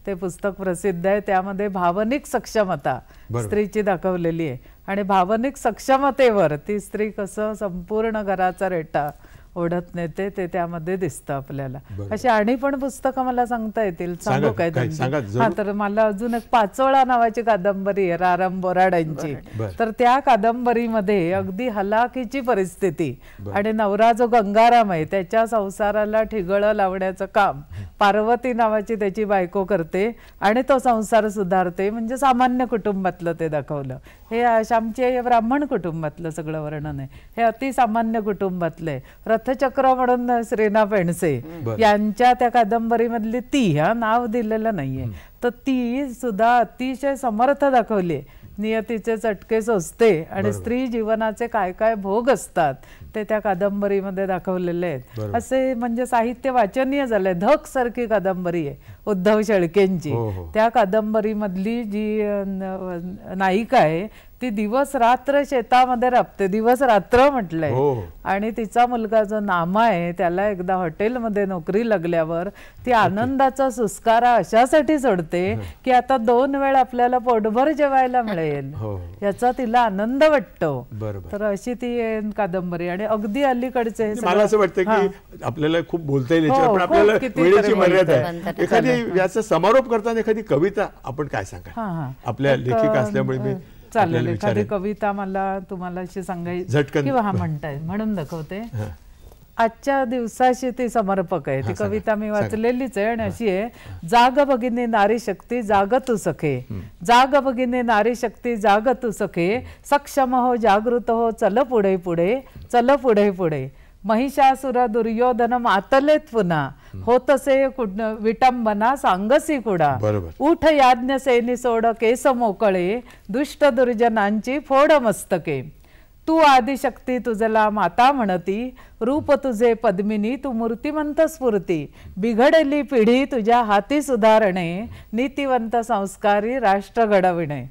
ते पुस्तक प्रसिद्ध आहे. त्यामध्ये भावनिक सक्षमता स्त्रीची दाखवलेली आहे आणि भावनिक सक्षमतेवर ती स्त्री कसं संपूर्ण घराचा रेटा ओढत नेते ते त्यामध्ये दिसतं आपल्याला. अशी आणि पण पुस्तकं मला सांगता येतील. सांगू काय? हा, तर मला अजून एक पाचोळा नावाची कादंबरी आहे राराम बोराडांची. तर त्या कादंबरीमध्ये अगदी हलाखीची परिस्थिती आणि नवरा जो गंगाराम आहे त्याच्या संसाराला ठिगळं लावण्याचं काम पार्वती नावाची त्याची बायको करते आणि तो संसार सुधारते. म्हणजे सामान्य कुटुंबातलं ते दाखवलं. हे श्यामची ब्राह्मण कुटुंबातलं सगळं वर्णन आहे. हे अतिसामान्य कुटुंबातलं आहे. रथचक्र म्हणून श्रीना पेंडसे यांच्या त्या कादंबरीमधली ती, नाव दिलेलं नाहीये, तर ती सुद्धा अतिशय समर्थ दाखवली. नियतीचे चटके सोसते आणि स्त्री जीवनाचे काय काय भोग असतात ते त्या कादंबरीमध्ये दाखवलेले आहेत. असे म्हणजे साहित्य वाचनीय झालंय. धक सारखी कादंबरी आहे उद्धव शेळकेंची. त्या कादंबरीमधली जी नायिका आहे ती दिवस रात्र शेतामध्ये राबते, दिवस रात्र म्हटलंय. आणि तिचा मुलगा जो नामा आहे त्याला एकदा हॉटेलमध्ये नोकरी लागल्यावर ती आनंदाचा सुस्कारा अशासाठी सोडते की आता 2 वेळ आपल्याला पोटभर जेवायला मिळेल, याचा तिला आनंद वाटतो. तर अशी ती कादंबरी. आणि अगदी अलीकडचे मला असं वाटतं की आपल्याला खूप बोलता येईल, पण आपल्याला वेळेची मर्यादा आहे. एखादी याचा समारोप करताना एखादी कविता आपण काय सांगा? आपल्या लेखिका असल्यामुळे मी चालेल एखादी कविता मला तुम्हाला अशी सांगायची किंवा म्हणताय म्हणून दाखवते. आजच्या दिवसाशी ती समर्पक आहे. ती कविता मी वाचलेलीच आहे आणि अशी आहे. जाग भगिनी नारी शक्ती जाग तू सखे, जाग भगिनी नारी शक्ती जाग तू सखे, सक्षम हो जागृत हो चल पुढे पुढे, चल पुढे पुढे. महिषासुर दुर्योधन मातलेत पुन्हा, होतसे विटंबना सांगसी कुडा. उठ याज्ञसेनी सोड केस मोकळे, दुष्ट दुर्जनांची फोड मस्तके. तू आदिशक्ती तुझला माता म्हणती, रूप तुझे पद्मिनी तू मूर्तिमंत स्फूर्ती. बिघडली पिढी तुझ्या हाती सुधारणे, नीतिवंत संस्कारी राष्ट्र घडविणे.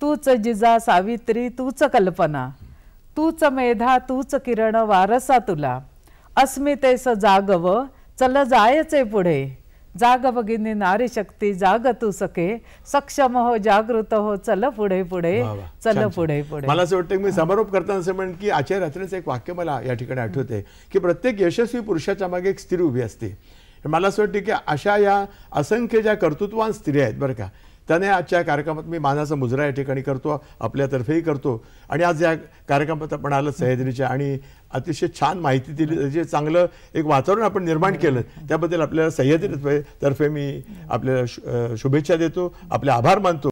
तूच जिजा सावित्री तूच कल्पना, तूच मेधा तूच किरण वारसा तुला. अस्मितेस जागव चल जायचे पुढे, जाग भगिनी नारी शक्ती जाग तू सखे, सक्षम हो जागृत हो चल पुढे पुढे, चल पुढे पुढे. मला असं वाटतं की मी समारोप करताना असं म्हणेन की आचार्य रत्नाचं एक वाक्य मला या ठिकाणी आठवते की प्रत्येक यशस्वी पुरुषाच्या मागे एक स्त्री उभी असते. मला असं वाटतं की अशा या असंख्य ज्या कर्तृत्ववान स्त्रिया आहेत बरं का, त्याने आजच्या कार्यक्रमात मी मानाचा मुजरा या ठिकाणी करतो, आपल्यातर्फेही करतो. आणि आज या कार्यक्रमात आपण आलं सह्याद्रीच्या आणि अतिशय छान माहिती दिली, त्याचे चांगलं एक वातावरण आपण निर्माण केलं, त्याबद्दल आपल्याला सह्याद्री तर्फे मी आपल्याला शुभेच्छा देतो, आपले आभार मानतो.